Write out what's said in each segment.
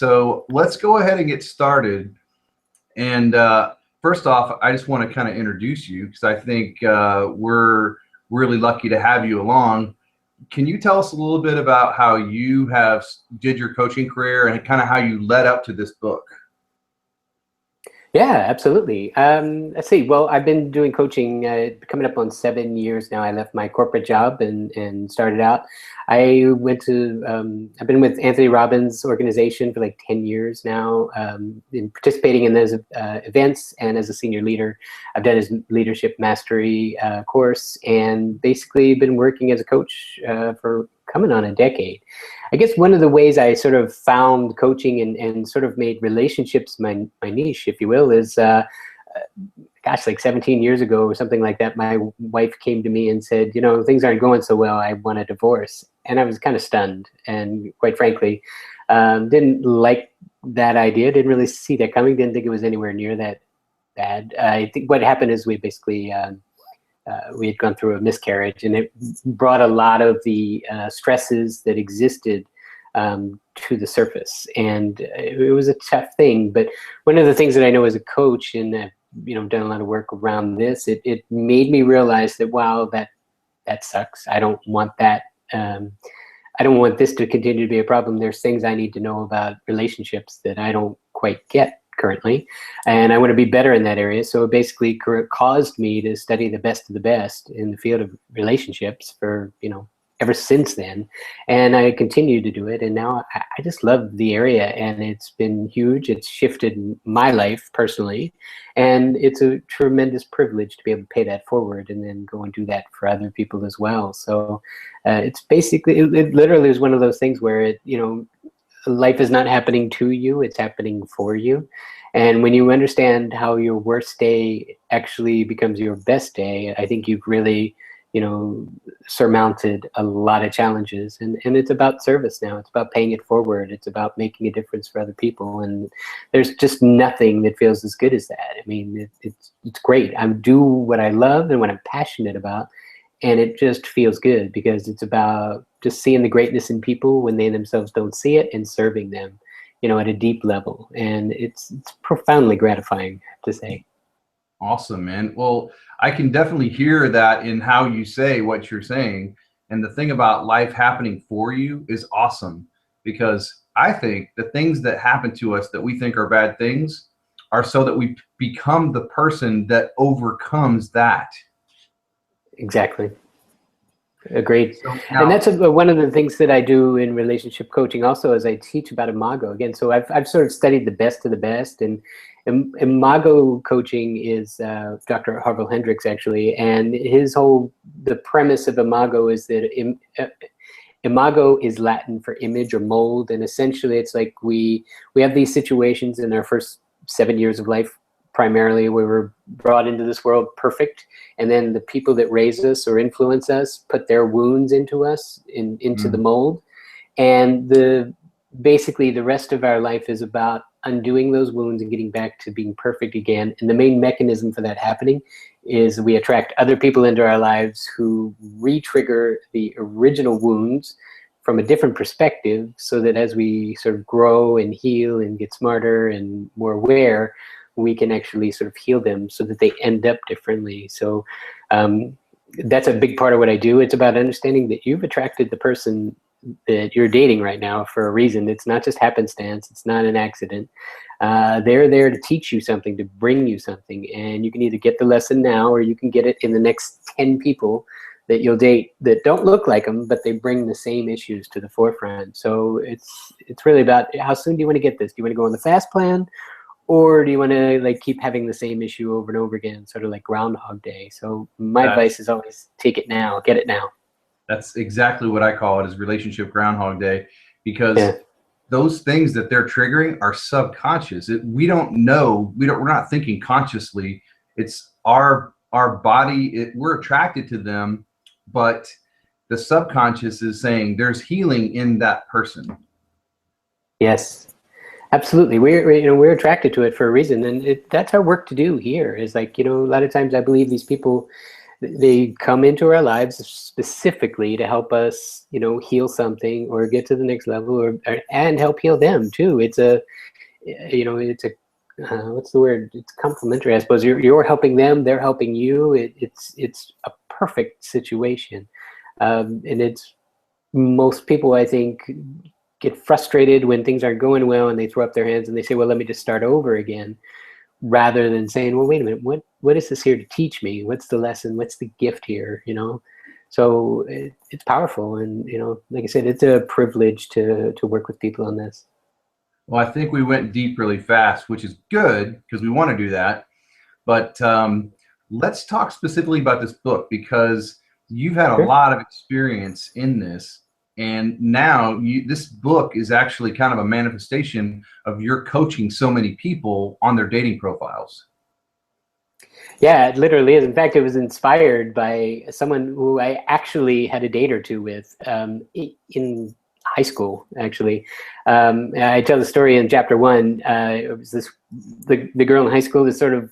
So let's go ahead and get started. And first off, I just want to kind of introduce you because I think we're really lucky to have you along. Can you tell us a little bit about how you did your coaching career and kind of how you led up to this book? Yeah, absolutely. Let's see. Well, I've been doing coaching coming up on 7 years now. I left my corporate job and started out. I've been with Anthony Robbins' organization for like 10 years now, in participating in those events and as a senior leader. I've done his leadership mastery course and basically been working as a coach for coming on a decade. I guess one of the ways I sort of found coaching and sort of made relationships my niche, if you will, is gosh, like 17 years ago or something like that, my wife came to me and said, you know, things aren't going so well, I want a divorce. And I was kind of stunned and quite frankly, didn't like that idea, didn't really see that coming, didn't think it was anywhere near that bad. I think what happened is we basically, we had gone through a miscarriage and it brought a lot of the stresses that existed to the surface. And it was a tough thing. But one of the things that I know as a coach and done a lot of work around this, it made me realize that, wow, that sucks. I don't want that. I don't want this to continue to be a problem. There's things I need to know about relationships that I don't quite get currently, and I want to be better in that area. So it basically caused me to study the best of the best in the field of relationships for, ever since then. And I continue to do it. And now I just love the area and it's been huge. It's shifted my life personally. And it's a tremendous privilege to be able to pay that forward and then go and do that for other people as well. So it's basically, it literally is one of those things where life is not happening to you, it's happening for you. And when you understand how your worst day actually becomes your best day, I think you've really, surmounted a lot of challenges. And it's about service now. It's about paying it forward. It's about making a difference for other people. And there's just nothing that feels as good as that. I mean, it's great. I do what I love and what I'm passionate about. And it just feels good because it's about just seeing the greatness in people when they themselves don't see it and serving them, at a deep level. And it's profoundly gratifying, I have to say. Awesome, man. Well, I can definitely hear that in how you say what you're saying. And the thing about life happening for you is awesome, because I think the things that happen to us that we think are bad things are so that we become the person that overcomes that. Exactly. Agreed. So now, And that's one of the things that I do in relationship coaching also is I teach about Mago. Again, so I've sort of studied the best of the best. And Mago coaching is Dr. Harville Hendricks, actually. And the premise of Mago is that Imago is Latin for image or mold. And essentially it's like we have these situations in our first 7 years of life, primarily we were brought into this world perfect, and then the people that raise us or influence us put their wounds into us, into the mold. And basically the rest of our life is about undoing those wounds and getting back to being perfect again. And the main mechanism for that happening is we attract other people into our lives who re-trigger the original wounds from a different perspective, so that as we sort of grow and heal and get smarter and more aware, we can actually sort of heal them so that they end up differently. So that's a big part of what I do. It's about understanding that you've attracted the person that you're dating right now for a reason. It's not just happenstance. It's not an accident. They're there to teach you something, to bring you something. And you can either get the lesson now, or you can get it in the next 10 people that you'll date that don't look like them, but they bring the same issues to the forefront. So it's really about, how soon do you want to get this? Do you want to go on the fast plan? Or do you want to keep having the same issue over and over again, sort of like Groundhog Day? So my advice is always take it now, get it now. That's exactly what I call it, is relationship Groundhog Day, because those things that they're triggering are subconscious. We don't know, we're not thinking consciously. It's our body, we're attracted to them, but the subconscious is saying there's healing in that person. Yes. Absolutely. We're attracted to it for a reason. And that's our work to do here, is a lot of times I believe these people, They come into our lives specifically to help us, heal something or get to the next level, and help heal them too. It's a, it's a, what's the word? It's complementary, I suppose. You're helping them, they're helping you. It's a perfect situation, and it's most people, I think, get frustrated when things aren't going well, and they throw up their hands and they say, "Well, let me just start over again," rather than saying, "Well, wait a minute, what is this here to teach me? What's the lesson? What's the gift here?" So it's powerful, and like I said, it's a privilege to work with people on this. Well, I think we went deep really fast, which is good because we want to do that. But let's talk specifically about this book, because you've had a Sure. lot of experience in this. And now this book is actually kind of a manifestation of your coaching so many people on their dating profiles. Yeah, it literally is. In fact, it was inspired by someone who I actually had a date or two with in high school, actually. I tell the story in chapter 1. It was the girl in high school that sort of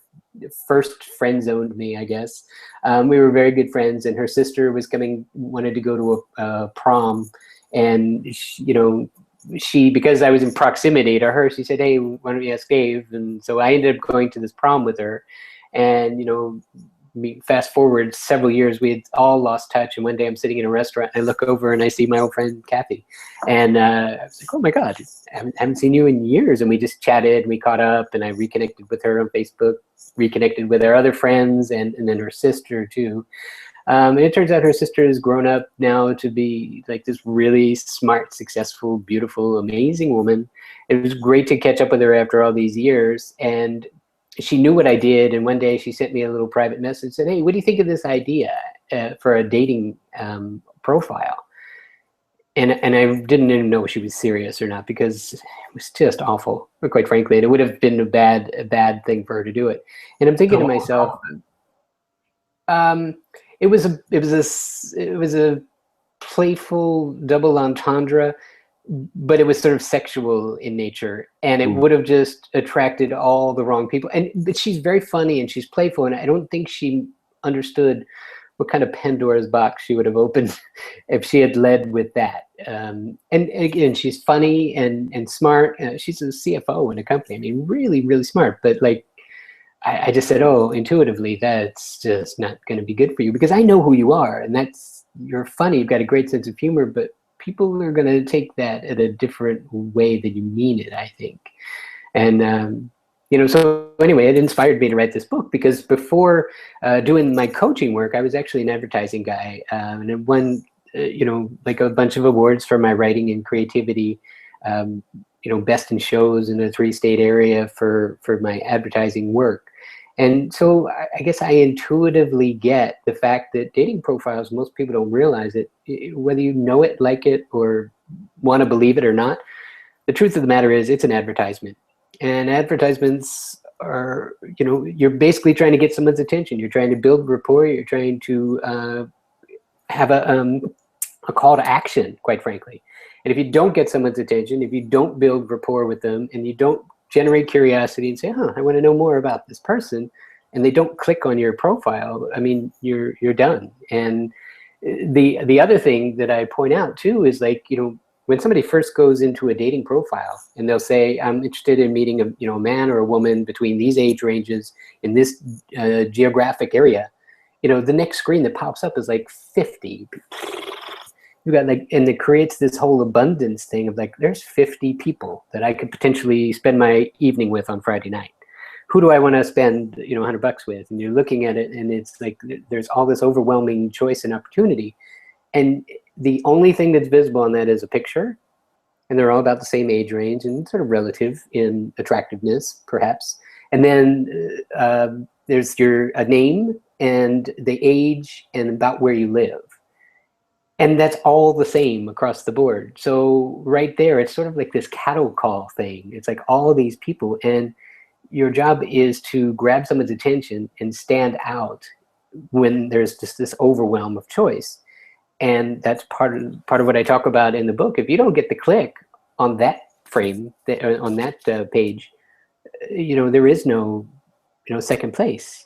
first friend zoned me, I guess. We were very good friends, and her sister wanted to go to a prom, and she, because I was in proximity to her, she said, "Hey, why don't you ask Dave?" And so I ended up going to this prom with her. And fast forward several years, we had all lost touch. And one day I'm sitting in a restaurant, and I look over and I see my old friend Kathy, and I was like, "Oh my God, I haven't seen you in years." And we just chatted, and we caught up, and I reconnected with her on Facebook, reconnected with our other friends, and then her sister too. And it turns out her sister has grown up now to be like this really smart, successful, beautiful, amazing woman. It was great to catch up with her after all these years. And she knew what I did, and one day she sent me a little private message and said, "Hey, what do you think of this idea for a dating profile?" And I didn't even know if she was serious or not, because it was just awful, quite frankly. And it would have been a bad thing for her to do it. And I'm thinking to myself, it was a playful double entendre, but it was sort of sexual in nature, and it would have just attracted all the wrong people. But she's very funny and she's playful, and I don't think she understood what kind of Pandora's box she would have opened if she had led with that. And again, she's funny and smart. She's a CFO in a company. I mean, really, really smart. But like, I just said, "Oh, intuitively, that's just not going to be good for you, because I know who you are, and you're funny. You've got a great sense of humor, but people are going to take that in a different way than you mean it, I think." And so anyway, it inspired me to write this book, because before doing my coaching work, I was actually an advertising guy, and I won like a bunch of awards for my writing and creativity. Best in shows in the 3-state area for my advertising work. And so I guess I intuitively get the fact that dating profiles, most people don't realize it, whether you know it, like it, or want to believe it or not. The truth of the matter is, it's an advertisement. And advertisements are, you're basically trying to get someone's attention. You're trying to build rapport. You're trying to have a call to action, quite frankly. And if you don't get someone's attention, if you don't build rapport with them, and you don't generate curiosity and say, "Huh, I want to know more about this person," and they don't click on your profile, I mean, you're done. And the other thing that I point out too is, like, when somebody first goes into a dating profile and they'll say, "I'm interested in meeting a man or a woman between these age ranges in this geographic area," the next screen that pops up is like 50. You got and it creates this whole abundance thing of like, there's 50 people that I could potentially spend my evening with on Friday night. Who do I want to spend $100 with? And you're looking at it, and it's like there's all this overwhelming choice and opportunity, and the only thing that's visible on that is a picture, and they're all about the same age range and sort of relative in attractiveness, perhaps. And then there's a name and the age and about where you live. And that's all the same across the board. So right there, it's sort of like this cattle call thing. It's like all these people, and your job is to grab someone's attention and stand out when there's just this overwhelm of choice. And that's part of what I talk about in the book. If you don't get the click on that frame, on that page, there is no second place.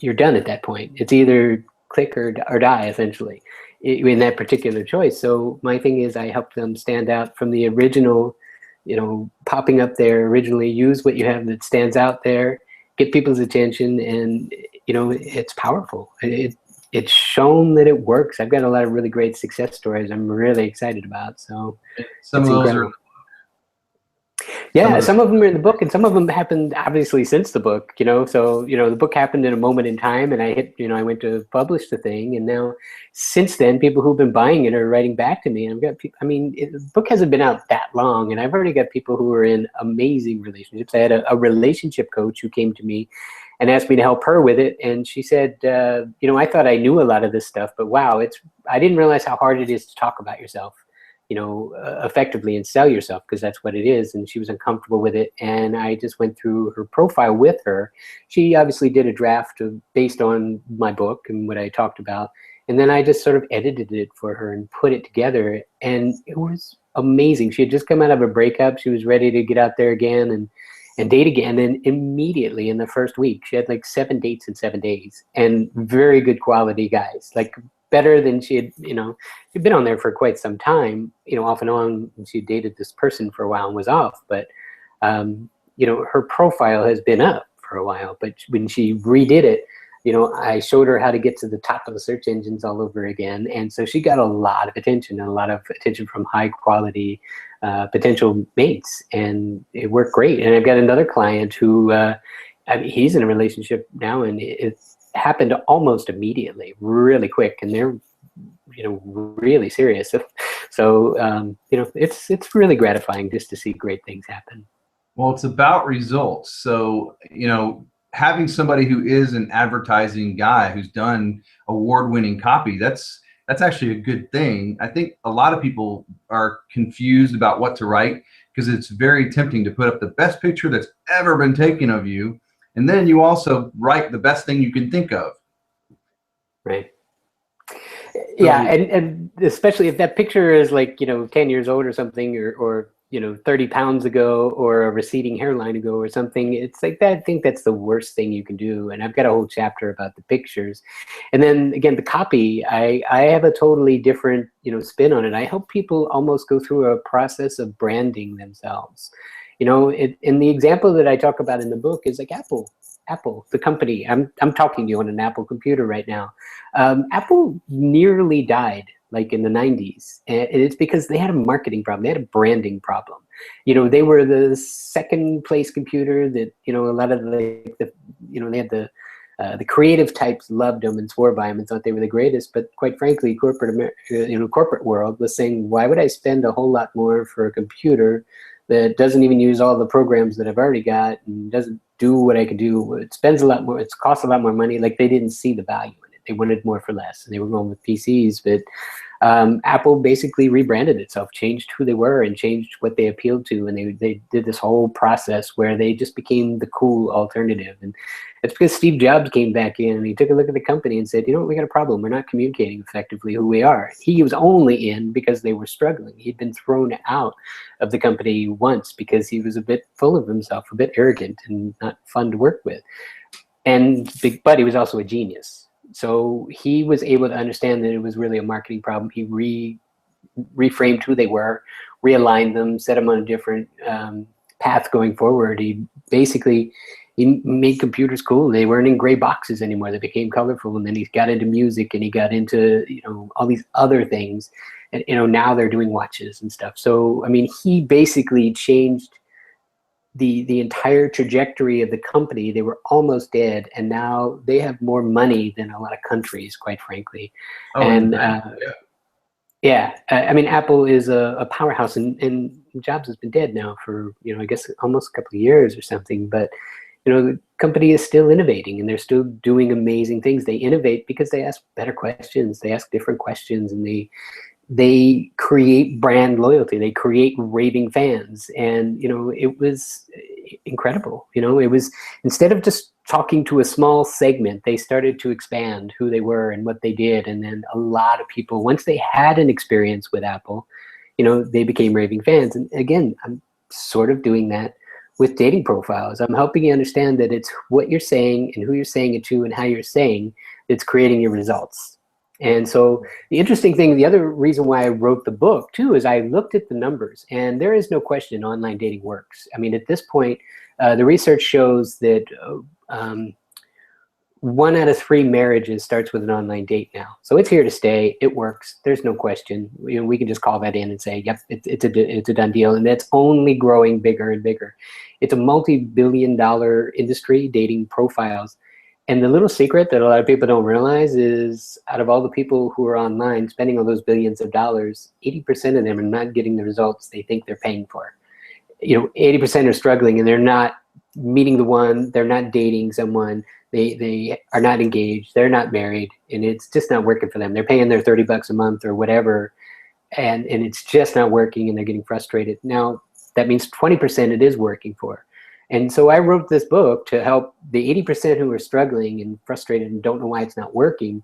you're done at that point. It's either click or die, essentially, in that particular choice. So my thing is, I help them stand out from the original, popping up there originally. Use what you have that stands out there, get people's attention, and it's powerful. It's shown that it works. I've got a lot of really great success stories I'm really excited about. So some it's of those incredible. are. Yeah, some of them are in the book, and some of them happened obviously since the book. So the book happened in a moment in time, and I went to publish the thing, and now since then, people who've been buying it are writing back to me. And I've got people. I mean, the book hasn't been out that long, and I've already got people who are in amazing relationships. I had a relationship coach who came to me and asked me to help her with it, and she said, I thought I knew a lot of this stuff, but wow, I didn't realize how hard it is to talk about yourself, effectively, and sell yourself, because that's what it is. And she was uncomfortable with it. And I just went through her profile with her. She obviously did a draft based on my book and what I talked about. And then I just sort of edited it for her and put it together. And it was amazing. She had just come out of a breakup. She was ready to get out there again and date again. And immediately in the first week, she had like 7 dates in 7 days, and very good quality guys, like better than she had, she'd been on there for quite some time, off and on. And she dated this person for a while and was off, but, her profile has been up for a while. But when she redid it, I showed her how to get to the top of the search engines all over again. And so she got a lot of attention, and a lot of attention from high quality potential mates, and it worked great. And I've got another client who, he's in a relationship now, and it's happened almost immediately, really quick, and they're really serious. So it's really gratifying just to see great things happen. Well, it's about results. So having somebody who is an advertising guy who's done award-winning copy, that's actually a good thing. I think a lot of people are confused about what to write, because it's very tempting to put up the best picture that's ever been taken of you, and then you also write the best thing you can think of. Right. Yeah, and especially if that picture is like 10 years old or something, or 30 pounds ago, or a receding hairline ago or something, it's like that. I think that's the worst thing you can do. And I've got a whole chapter about the pictures. And then again, the copy, I have a totally different spin on it. I help people almost go through a process of branding themselves. And the example that I talk about in the book is like Apple, the company. I'm talking to you on an Apple computer right now. Apple nearly died like in the 90s. And it's because they had a marketing problem. They had a branding problem. They were the second place computer that, a lot of they had the creative types loved them and swore by them and thought they were the greatest. But quite frankly, corporate world was saying, why would I spend a whole lot more for a computer that doesn't even use all the programs that I've already got and doesn't do what I could do? It spends a lot more, it costs a lot more money. Like, they didn't see the value in it. They wanted more for less, and they were going with PCs. But Apple basically rebranded itself, changed who they were, and changed what they appealed to. And they did this whole process where they just became the cool alternative. And it's because Steve Jobs came back in and he took a look at the company and said, we got a problem. We're not communicating effectively who we are. He was only in because they were struggling. He'd been thrown out of the company once because he was a bit full of himself, a bit arrogant, and not fun to work with. But he was also a genius. So he was able to understand that it was really a marketing problem. He reframed who they were, realigned them, set them on a different path going forward. He made computers cool. They weren't in gray boxes anymore. They became colorful. And then he got into music, and he got into all these other things. And now they're doing watches and stuff. So I mean, he basically changed the entire trajectory of the company. They were almost dead, and now they have more money than a lot of countries, quite frankly. I mean, Apple is a powerhouse, and Jobs has been dead now for I guess almost a couple of years or something. But the company is still innovating, and they're still doing amazing things. They innovate because they ask better questions, they ask different questions, and they create brand loyalty. They create raving fans. And, it was incredible. It was, instead of just talking to a small segment, they started to expand who they were and what they did. And then a lot of people, once they had an experience with Apple, they became raving fans. And again, I'm sort of doing that with dating profiles. I'm helping you understand that it's what you're saying and who you're saying it to and how you're saying that's creating your results. And so the interesting thing, the other reason why I wrote the book too, is I looked at the numbers, and there is no question online dating works. I mean, at this point, the research shows that 1 out of 3 marriages starts with an online date now. So it's here to stay. It works. There's no question. You know, we can just call that in and say, yep, it's a done deal. And that's only growing bigger and bigger. It's a multi-billion-dollar industry, dating profiles. And the little secret that a lot of people don't realize is, out of all the people who are online spending all those billions of dollars, 80% of them are not getting the results they think they're paying for. You know, 80% are struggling, and they're not meeting the one, they're not dating someone, they are not engaged, they're not married, and it's just not working for them. They're paying their $30 a month or whatever, and it's just not working, and they're getting frustrated. Now, that means 20% it is working for. And so I wrote this book to help the 80% who are struggling and frustrated and don't know why it's not working,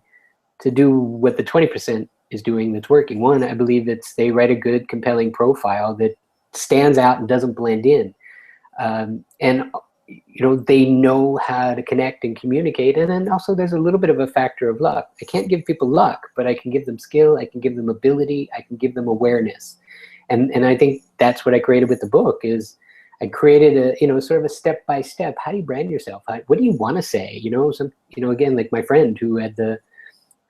to do what the 20% is doing that's working. One, I believe it's they write a good, compelling profile that stands out and doesn't blend in. And you know, they know how to connect and communicate. And then also there's a little bit of a factor of luck. I can't give people luck, but I can give them skill, I can give them ability, I can give them awareness. And I think that's what I created with the book. Is I created a, you know, sort of a step-by-step. How do you brand yourself? What do you want to say? You know, again, like my friend who had her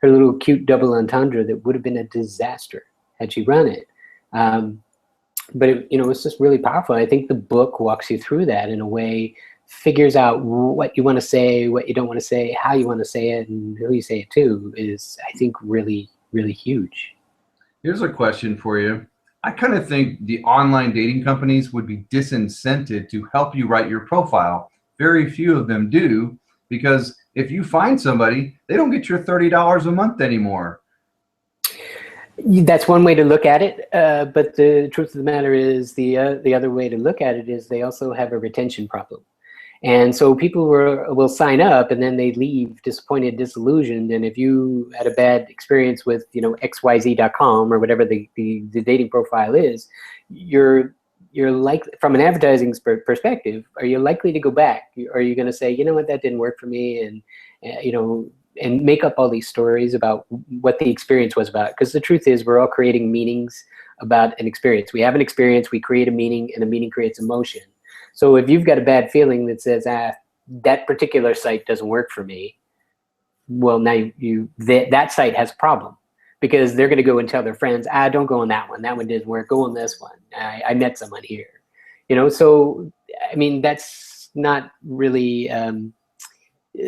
little cute double entendre that would have been a disaster had she run it. But it, you know, it's just really powerful. I think the book walks you through that in a way, figures out what you want to say, what you don't want to say, how you want to say it, and who you say it to is, I think, really, really huge. Here's a question for you. I kind of think the online dating companies would be disincented to help you write your profile. Very few of them do, because if you find somebody, they don't get your $30 a month anymore. That's one way to look at it, but the truth of the matter is the other way to look at it is they also have a retention problem. And so people will sign up and then they leave disappointed, disillusioned. And if you had a bad experience with, you know, xyz.com or whatever the dating profile is, you're like, from an advertising perspective, are you likely to go back? Are you going to say, you know what, that didn't work for me, and you know, and make up all these stories about what the experience was about? Because the truth is, we're all creating meanings about an experience. We have an experience, we create a meaning, and the meaning creates emotion. So if you've got a bad feeling that says, that particular site doesn't work for me, well, now that site has a problem, because they're going to go and tell their friends, don't go on that one. That one didn't work. Go on this one. I met someone here. You know, so, I mean, that's not really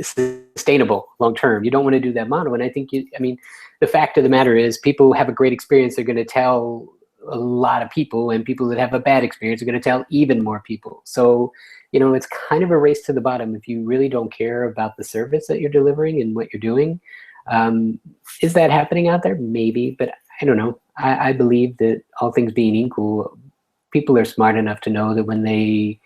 sustainable long term. You don't want to do that model. And I think, I mean, the fact of the matter is, people have a great experience, they're going to tell a lot of people, and people that have a bad experience are going to tell even more people. So, you know, it's kind of a race to the bottom if you really don't care about the service that you're delivering and what you're doing. Is that happening out there? Maybe, but I don't know. I believe that, all things being equal, people are smart enough to know that when they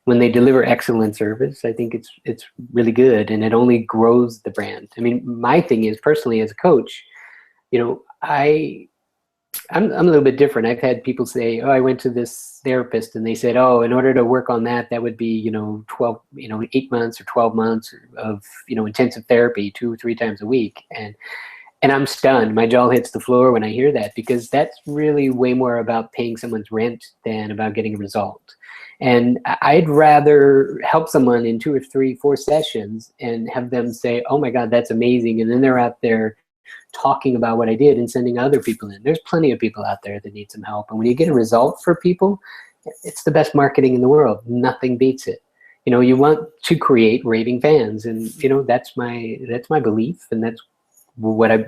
deliver excellent service, I think it's really good, and it only grows the brand. I mean, my thing is, personally, as a coach, you know, I'm a little bit different. I've had people say, I went to this therapist and they said, in order to work on that, that would be, you know, 8 months or 12 months of, you know, intensive therapy 2 or 3 times a week. And I'm stunned. My jaw hits the floor when I hear that, because that's really way more about paying someone's rent than about getting a result. And I'd rather help someone in 2 or 3, 4 sessions and have them say, oh my God, that's amazing. And then they're out there talking about what I did and sending other people in. There's plenty of people out there that need some help. And when you get a result for people, it's the best marketing in the world. Nothing beats it. You know, you want to create raving fans. And, you know, that's my belief. And that's what I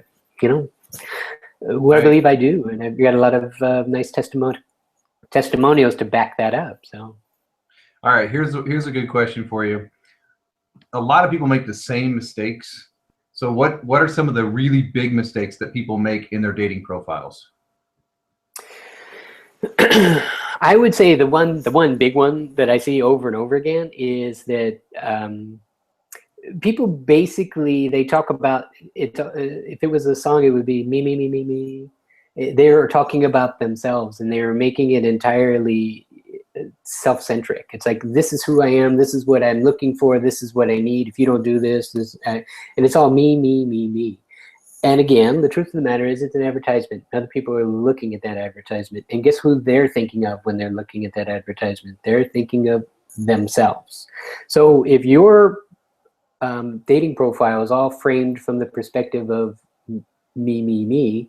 believe I do. And I've got a lot of nice testimonials to back that up. So. All right, here's a good question for you. A lot of people make the same mistakes. So what are some of the really big mistakes that people make in their dating profiles? I would say the one big one that I see over and over again is that people basically, they talk about it. If it was a song, it would be me, me, me, me, me. They are talking about themselves, and they are making it entirely self-centric. It's like, this is who I am. This is what I'm looking for. This is what I need. If you don't do this, and it's all me, me, me, me. And again, the truth of the matter is, it's an advertisement. Other people are looking at that advertisement. And guess who they're thinking of when they're looking at that advertisement? They're thinking of themselves. So if your dating profile is all framed from the perspective of me, me, me,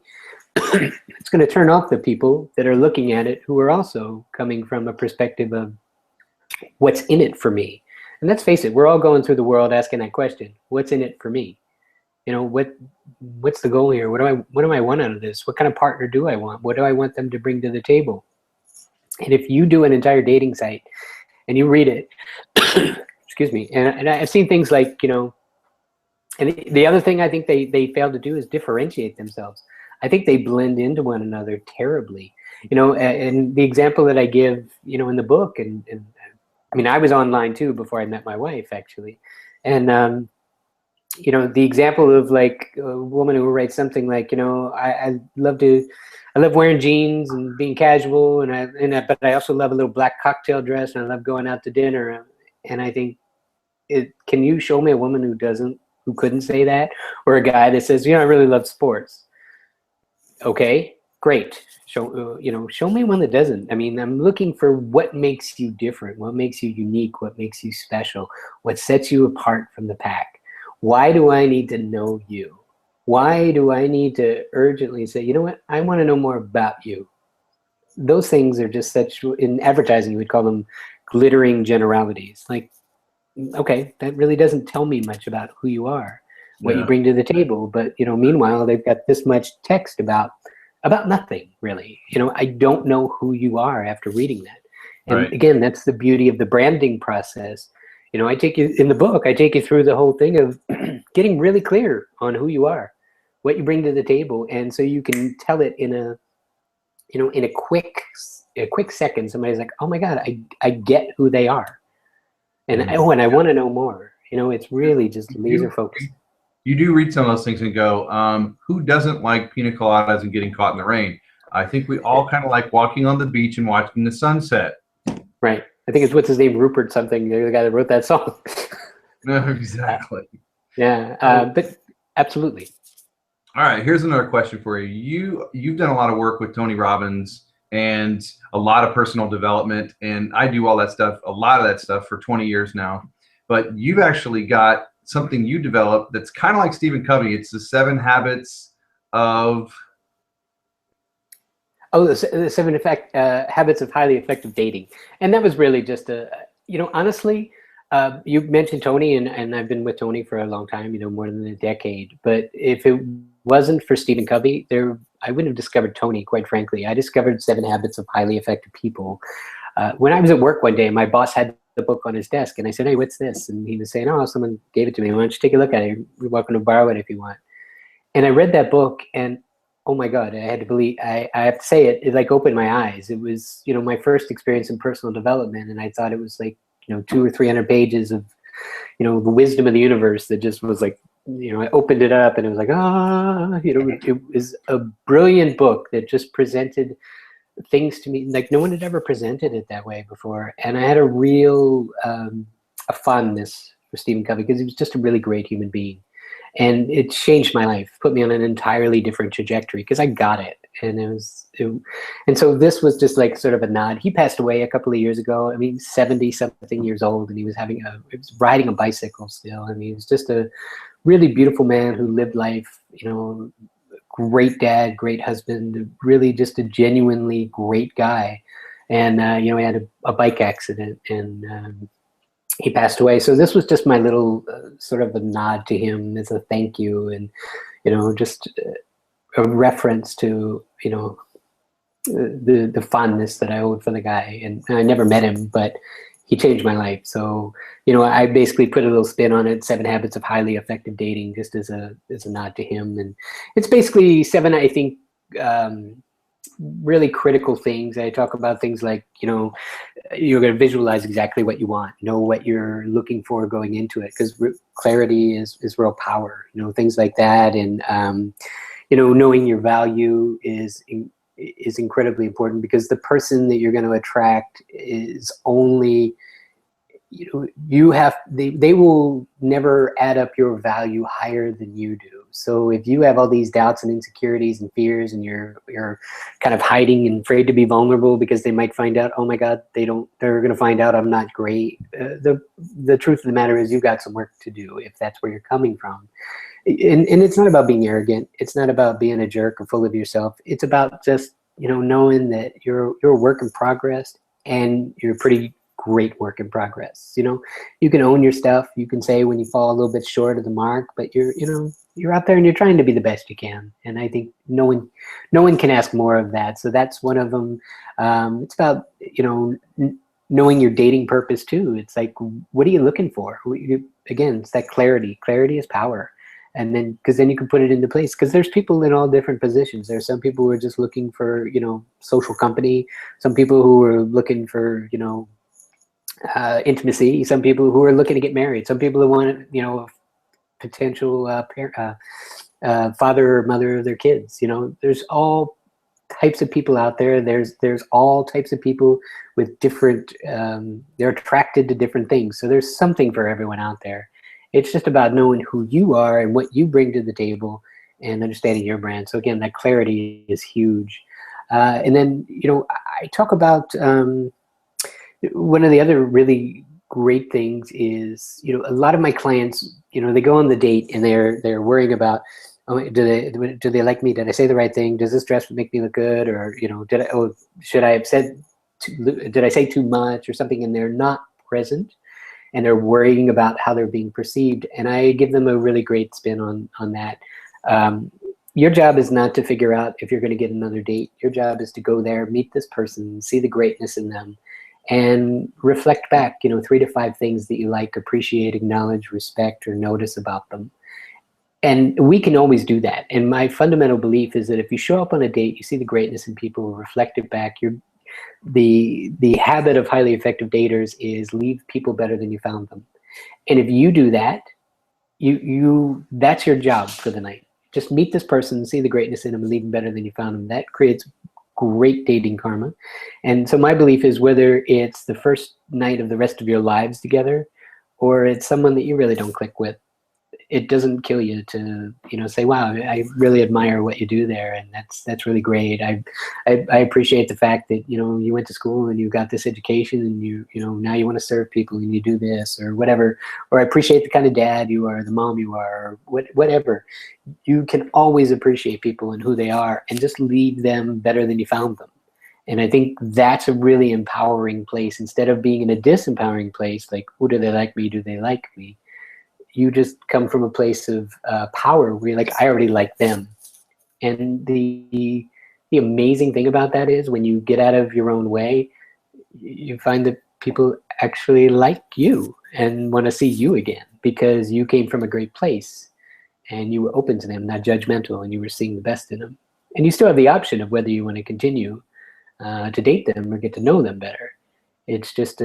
it's going to turn off the people that are looking at it who are also coming from a perspective of what's in it for me. And let's face it, we're all going through the world asking that question. What's in it for me? You know, what's the goal here? What do I want out of this? What kind of partner do I want? What do I want them to bring to the table? And if you do an entire dating site and you read it, excuse me, and I've seen things like, you know, and the other thing I think they fail to do is differentiate themselves. I think they blend into one another terribly. You know, and the example that I give, you know, in the book, and I mean, I was online too before I met my wife, actually. And, you know, the example of like a woman who writes something like, you know, I love wearing jeans and being casual, but I also love a little black cocktail dress, and I love going out to dinner. And I think, can you show me a woman who couldn't say that? Or a guy that says, you know, I really love sports. Okay, great. Show me one that doesn't. I mean, I'm looking for what makes you different, what makes you unique, what makes you special, what sets you apart from the pack. Why do I need to know you? Why do I need to urgently say, you know what, I want to know more about you? Those things are just such, in advertising, you would call them glittering generalities. Like, okay, that really doesn't tell me much about who you are, what you bring to the table. But, you know, meanwhile, they've got this much text about nothing, really. You know, I don't know who you are after reading that. And Right. again, that's the beauty of the branding process. You know, I take you in the book, I take you through the whole thing of getting really clear on who you are, what you bring to the table. And so you can tell it in a, you know, in a quick second. Somebody's like, oh my God, I get who they are. And and I want to know more. You know, it's really just laser focused. You do read some of those things and go, who doesn't like pina coladas and getting caught in the rain? I think we all kind of like walking on the beach and watching the sunset. Right. I think it's, what's his name, Rupert something, the guy that wrote that song. No, exactly. But absolutely. All right, here's another question for you. You've done a lot of work with Tony Robbins and a lot of personal development, and I do all that stuff, a lot of that stuff for 20 years now. But you've actually got something you developed that's kind of like Stephen Covey. It's the 7 habits of... Oh, the 7 habits of highly effective dating. And that was really just you know, honestly, you mentioned Tony, and I've been with Tony for a long time, you know, more than a decade. But if it wasn't for Stephen Covey, I wouldn't have discovered Tony, quite frankly. I discovered 7 habits of highly effective people. When I was at work one day, my boss had the book on his desk, and I said, hey, what's this? And he was saying, oh, someone gave it to me. Why don't you take a look at it? You're welcome to borrow it if you want. And I read that book, and oh my God, I had to believe, I have to say it like opened my eyes. It was, you know, my first experience in personal development, and I thought it was like, you know, 200 or 300 pages of, you know, the wisdom of the universe that just was like, you know, I opened it up and it was like, you know, it was a brilliant book that just presented things to me like no one had ever presented it that way before. And I had a real a fondness for Stephen Covey because he was just a really great human being. And it changed my life, put me on an entirely different trajectory because I got it. And and so this was just like sort of a nod. He passed away a couple of years ago. I mean, 70-something years old, and he was riding a bicycle still. I mean, he was just a really beautiful man who lived life, you know, great dad, great husband, really just a genuinely great guy. And, you know, he had a bike accident and he passed away. So this was just my little sort of a nod to him as a thank you, and, you know, just a reference to, you know, the fondness that I owed for the guy. And I never met him, but he changed my life. So, you know, I basically put a little spin on it, 7 habits of highly effective dating, just as a nod to him. And it's basically 7, I think, really critical things. I talk about things like, you know, you're going to visualize exactly what you want, know what you're looking for going into it, because clarity is real power, you know, things like that. And, you know, knowing your value is is incredibly important, because the person that you're going to attract is only, they will never add up your value higher than you do. So if you have all these doubts and insecurities and fears, and you're kind of hiding and afraid to be vulnerable because they might find out, oh my God, they're going to find out I'm not great. The truth of the matter is, you've got some work to do if that's where you're coming from. And it's not about being arrogant. It's not about being a jerk or full of yourself. It's about just, knowing that you're a work in progress, and you're a pretty great work in progress. You can own your stuff. You can say when you fall a little bit short of the mark, but you're out there and you're trying to be the best you can. And I think no one can ask more of that. So that's one of them. It's about, knowing your dating purpose too. It's like, what are you looking for? Again, it's that clarity. Clarity is power. And then, because then you can put it into place. Because there's people in all different positions. There's some people who are just looking for, social company. Some people who are looking for, intimacy. Some people who are looking to get married. Some people who want, potential father or mother of their kids. There's all types of people out there. There's all types of people with different. They're attracted to different things. So there's something for everyone out there. It's just about knowing who you are and what you bring to the table, and understanding your brand. So again, that clarity is huge. And then, I talk about one of the other really great things is, a lot of my clients, they go on the date and they're worrying about, oh, do they like me? Did I say the right thing? Does this dress make me look good? Or, should I have said, did I say too much or something? And they're not present. And they're worrying about how they're being perceived. And I give them a really great spin on that. Your job is not to figure out if you're going to get another date. Your job is to go there, meet this person, see the greatness in them, and reflect back, 3 to 5 things that you like, appreciate, acknowledge, respect, or notice about them. And we can always do that. And my fundamental belief is that if you show up on a date, you see the greatness in people, reflect it back, the habit of highly effective daters is leave people better than you found them. And if you do that, that's your job for the night. Just meet this person, see the greatness in them, and leave them better than you found them. That creates great dating karma. And so my belief is, whether it's the first night of the rest of your lives together, or it's someone that you really don't click with, it doesn't kill you to, say, wow, I really admire what you do there. And that's really great. I appreciate the fact that, you went to school and you got this education, and now you want to serve people and you do this or whatever. Or I appreciate the kind of dad you are, the mom you are, or whatever. You can always appreciate people and who they are, and just leave them better than you found them. And I think that's a really empowering place, instead of being in a disempowering place, like, oh, do they like me? Do they like me? You just come from a place of power where you're like, I already like them. And the amazing thing about that is, when you get out of your own way, you find that people actually like you and want to see you again, because you came from a great place and you were open to them, not judgmental, and you were seeing the best in them. And you still have the option of whether you want to continue to date them or get to know them better. It's just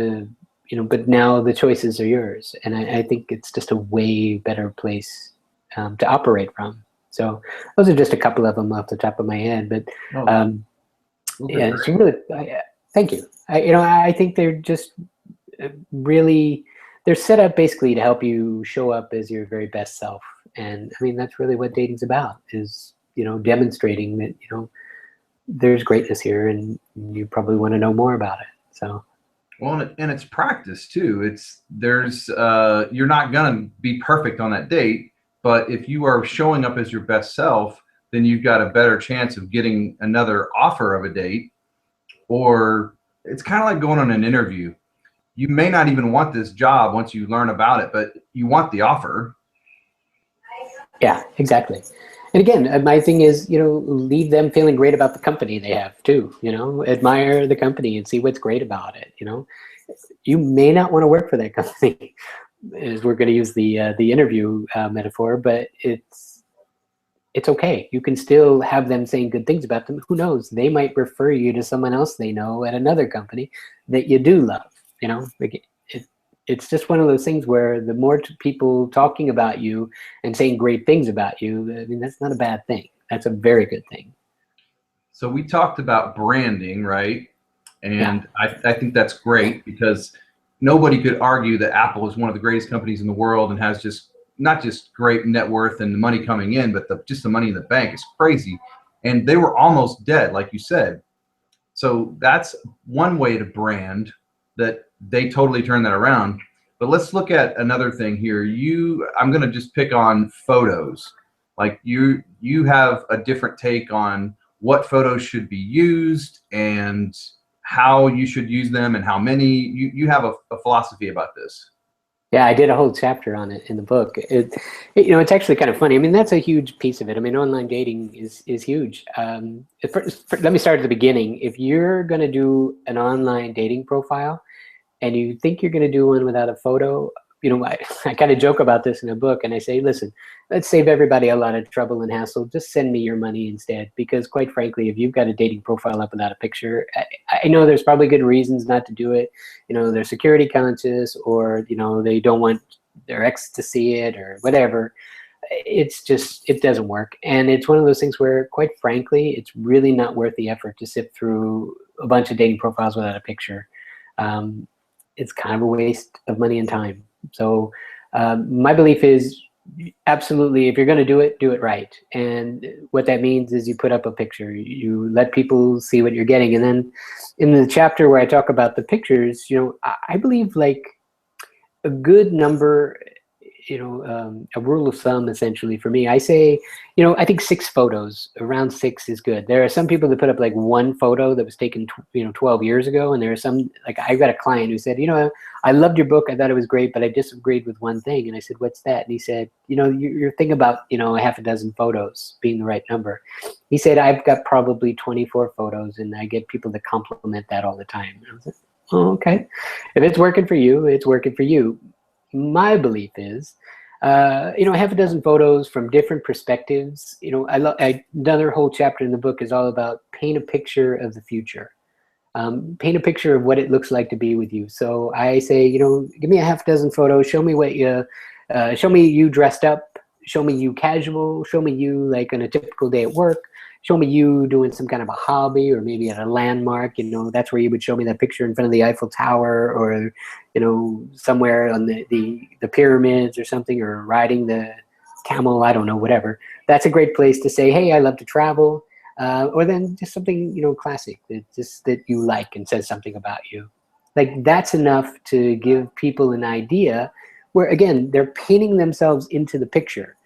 but now the choices are yours. And I think it's just a way better place to operate from. So those are just a couple of them off the top of my head. But yeah, it's really, thank you. I think they're just really, they're set up basically to help you show up as your very best self. And I mean, that's really what dating's about, is, demonstrating that, there's greatness here, and you probably want to know more about it. So. Well, and it's practice too. You're not gonna be perfect on that date, but if you are showing up as your best self, then you've got a better chance of getting another offer of a date. Or it's kind of like going on an interview. You may not even want this job once you learn about it, but you want the offer. Yeah, exactly. And again, my thing is, leave them feeling great about the company they have too. Admire the company and see what's great about it. You may not want to work for that company, as we're going to use the interview metaphor, but it's okay. You can still have them saying good things about them. Who knows? They might refer you to someone else they know at another company that you do love. It's just one of those things where the more people talking about you and saying great things about you, I mean, that's not a bad thing. That's a very good thing. So we talked about branding, right? Yeah. And I think that's great because nobody could argue that Apple is one of the greatest companies in the world and has just not just great net worth and the money coming in, but just the money in the bank is crazy. And they were almost dead, like you said. So that's one way to brand that they totally turned that around. But let's look at another thing here. I'm going to just pick on photos. Like you have a different take on what photos should be used and how you should use them and how many. You have a philosophy about this. Yeah, I did a whole chapter on it in the book. It's actually kind of funny. I mean, that's a huge piece of it. I mean, online dating is huge. Let me start at the beginning. If you're going to do an online dating profile and you think you're going to do one without a photo, I kind of joke about this in a book, and I say, listen, let's save everybody a lot of trouble and hassle. Just send me your money instead, because quite frankly, if you've got a dating profile up without a picture, I know there's probably good reasons not to do it. They're security conscious, or they don't want their ex to see it, or whatever. It's just, it doesn't work. And it's one of those things where, quite frankly, it's really not worth the effort to sift through a bunch of dating profiles without a picture. It's kind of a waste of money and time. So my belief is, absolutely, if you're going to do it right. And what that means is you put up a picture, you let people see what you're getting. And then in the chapter where I talk about the pictures, I believe like a good number, a rule of thumb essentially for me, I say, I think 6 photos, around 6 is good. There are some people that put up like one photo that was taken 12 years ago, and there are some, like I've got a client who said, I loved your book, I thought it was great, but I disagreed with one thing. And I said, what's that? And he said, your thing about a half a dozen photos being the right number. He said, I've got probably 24 photos, and I get people to compliment that all the time. And I was like, oh, okay, if it's working for you, it's working for you. My belief is, half a dozen photos from different perspectives. Another whole chapter in the book is all about paint a picture of the future. Paint a picture of what it looks like to be with you. So I say, give me a half dozen photos. Show me show me you dressed up. Show me you casual. Show me you like on a typical day at work. Show me you doing some kind of a hobby, or maybe at a landmark. That's where you would show me that picture in front of the Eiffel Tower, or somewhere on the pyramids or something, or riding the camel. I don't know, whatever. That's a great place to say, hey, I love to travel. Or then just something classic that you like and says something about you. Like that's enough to give people an idea where, again, they're painting themselves into the picture.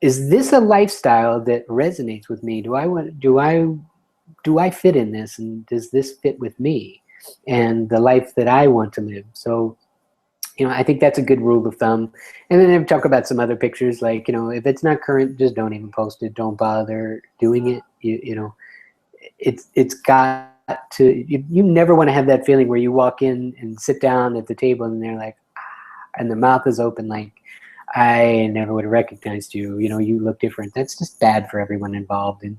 Is this a lifestyle that resonates with me? Do I fit in this, and does this fit with me and the life that I want to live? So I think that's a good rule of thumb. And then I talk about some other pictures, like, if it's not current, just don't even post it. Don't bother doing it. It's got to, you never want to have that feeling where you walk in and sit down at the table and they're like, and the mouth is open, like, I never would have recognized you. You look different. That's just bad for everyone involved. And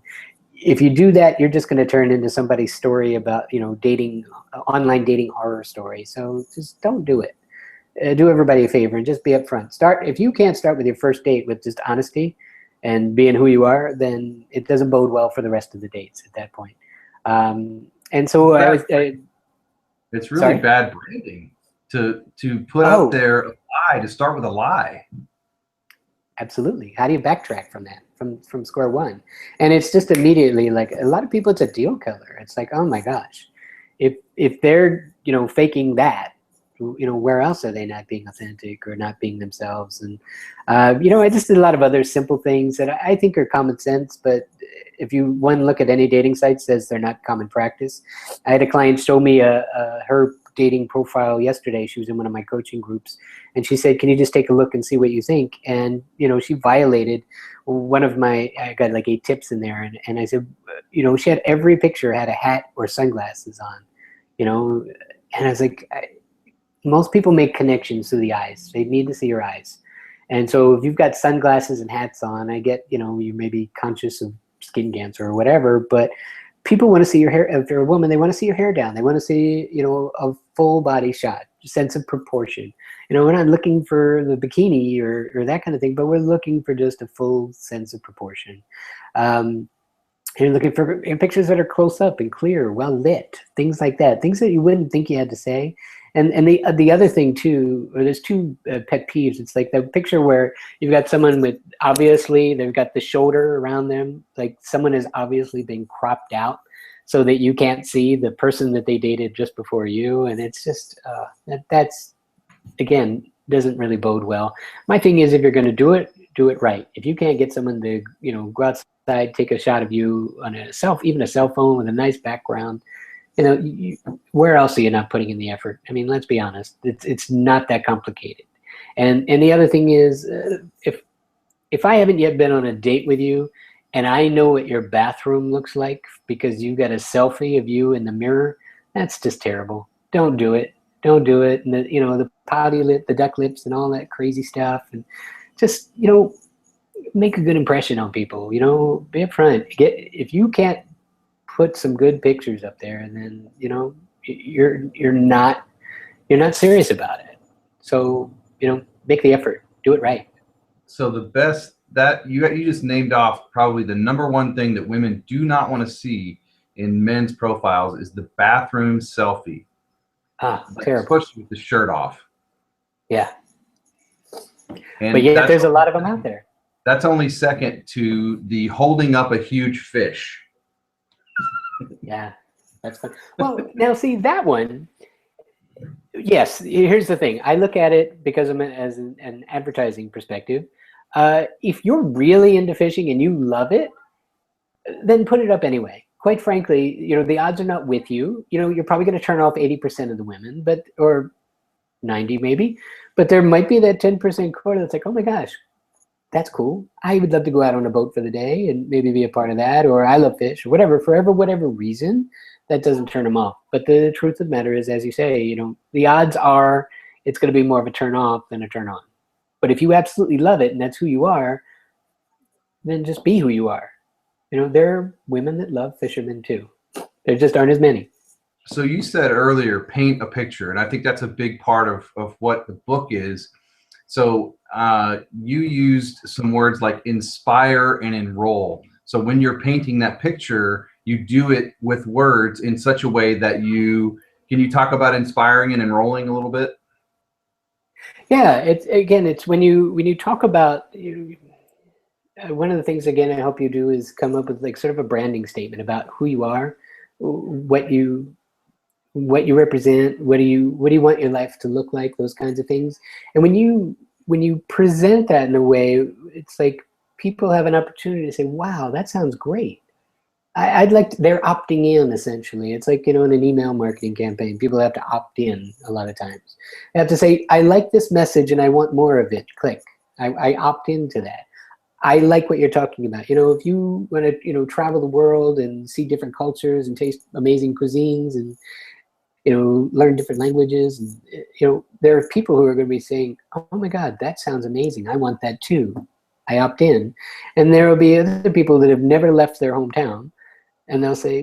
if you do that, you're just going to turn into somebody's story about, dating, online dating horror story. So just don't do it. Do everybody a favor and just be upfront. If you can't start with your first date with just honesty and being who you are, then it doesn't bode well for the rest of the dates at that point. And so it's really bad branding to put up there a lie, to start with a lie. Absolutely. How do you backtrack from that, from square one? And it's just immediately, like, a lot of people, it's a deal killer. It's like, oh my gosh, if they're faking that, where else are they not being authentic or not being themselves? And I just did a lot of other simple things that I think are common sense, but if you one look at any dating site, says they're not common practice. I had a client show me her dating profile yesterday. She was in one of my coaching groups, and she said, can you just take a look and see what you think? And she violated one of my, I got like 8 tips in there, and I said, she had every picture had a hat or sunglasses on, and I was like, most people make connections through the eyes. They need to see your eyes. And so if you've got sunglasses and hats on, I get, you may be conscious of skin cancer or whatever, but people want to see your hair. If you're a woman, they want to see your hair down. They want to see, a full body shot, sense of proportion. We're not looking for the bikini or that kind of thing, but we're looking for just a full sense of proportion. You're looking for pictures that are close up and clear, well lit, things like that, things that you wouldn't think you had to say. And the other thing too, or there's two pet peeves. It's like the picture where you've got someone with, obviously they've got the shoulder around them, like someone is obviously being cropped out so that you can't see the person that they dated just before you. And it's just, that's, again, doesn't really bode well. My thing is, if you're going to do it right. If you can't get someone to, go outside, take a shot of you on even a cell phone with a nice background, where else are you not putting in the effort? I mean, let's be honest. It's not that complicated. And the other thing is, if I haven't yet been on a date with you, and I know what your bathroom looks like because you got a selfie of you in the mirror, that's just terrible. Don't do it. Don't do it. And the pouty lip, the duck lips, and all that crazy stuff, and just make a good impression on people. Be upfront. If you can't put some good pictures up there, and then you're not serious about it. So make the effort. Do it right. So the best that you just named off probably the number one thing that women do not want to see in men's profiles is the bathroom selfie. Terrible. Especially with the shirt off. Yeah. And but yet there's a lot of them out there. That's only second to the holding up a huge fish. Yeah, that's fun. Well, now see that one. Yes, here's the thing. I look at it because I'm as an advertising perspective. If you're really into fishing and you love it, then put it up anyway. Quite frankly, the odds are not with you. You're probably going to turn off 80% of the women, or 90 maybe, but there might be that 10% quarter that's like, oh my gosh, that's cool. I would love to go out on a boat for the day and maybe be a part of that, or I love fish, or whatever, whatever reason, that doesn't turn them off. But the truth of the matter is, as you say, the odds are it's going to be more of a turn off than a turn on. But if you absolutely love it and that's who you are, then just be who you are. There are women that love fishermen too. There just aren't as many. So you said earlier, paint a picture, and I think that's a big part of what the book is. So you used some words like inspire and enroll. So when you're painting that picture, you do it with words in such a way that can you talk about inspiring and enrolling a little bit? Yeah, it's when you talk about one of the things, again, I help you do is come up with like sort of a branding statement about who you are, what you represent, what do you want your life to look like, those kinds of things. And when you present that in a way, it's like people have an opportunity to say, wow, that sounds great. They're opting in, essentially. It's like, in an email marketing campaign, people have to opt in a lot of times. They have to say, I like this message and I want more of it. Click. I opt into that. I like what you're talking about. If you want to, travel the world and see different cultures and taste amazing cuisines and, learn different languages, and, there are people who are going to be saying, oh my God, that sounds amazing. I want that too. I opt in. And there will be other people that have never left their hometown, and they'll say,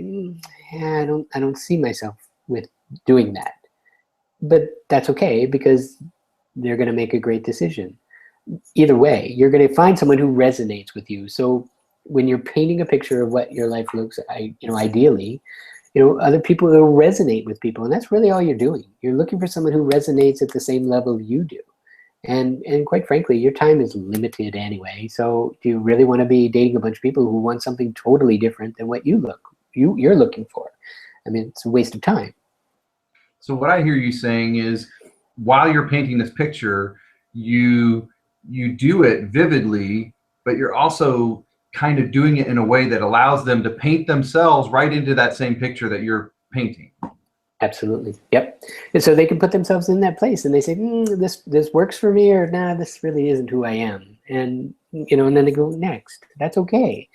yeah, I don't see myself with doing that. But that's okay, because they're going to make a great decision. Either way, you're going to find someone who resonates with you. So when you're painting a picture of what your life looks, ideally, other people will resonate with people, and that's really all you're doing. You're looking for someone who resonates at the same level you do. And quite frankly, your time is limited anyway. So do you really want to be dating a bunch of people who want something totally different than what you're looking for? I mean, it's a waste of time. So what I hear you saying is, while you're painting this picture, you do it vividly, but you're also kind of doing it in a way that allows them to paint themselves right into that same picture that you're painting. Absolutely. Yep. And so they can put themselves in that place, and they say, this works for me, or nah, this really isn't who I am. And, and then they go next. That's okay.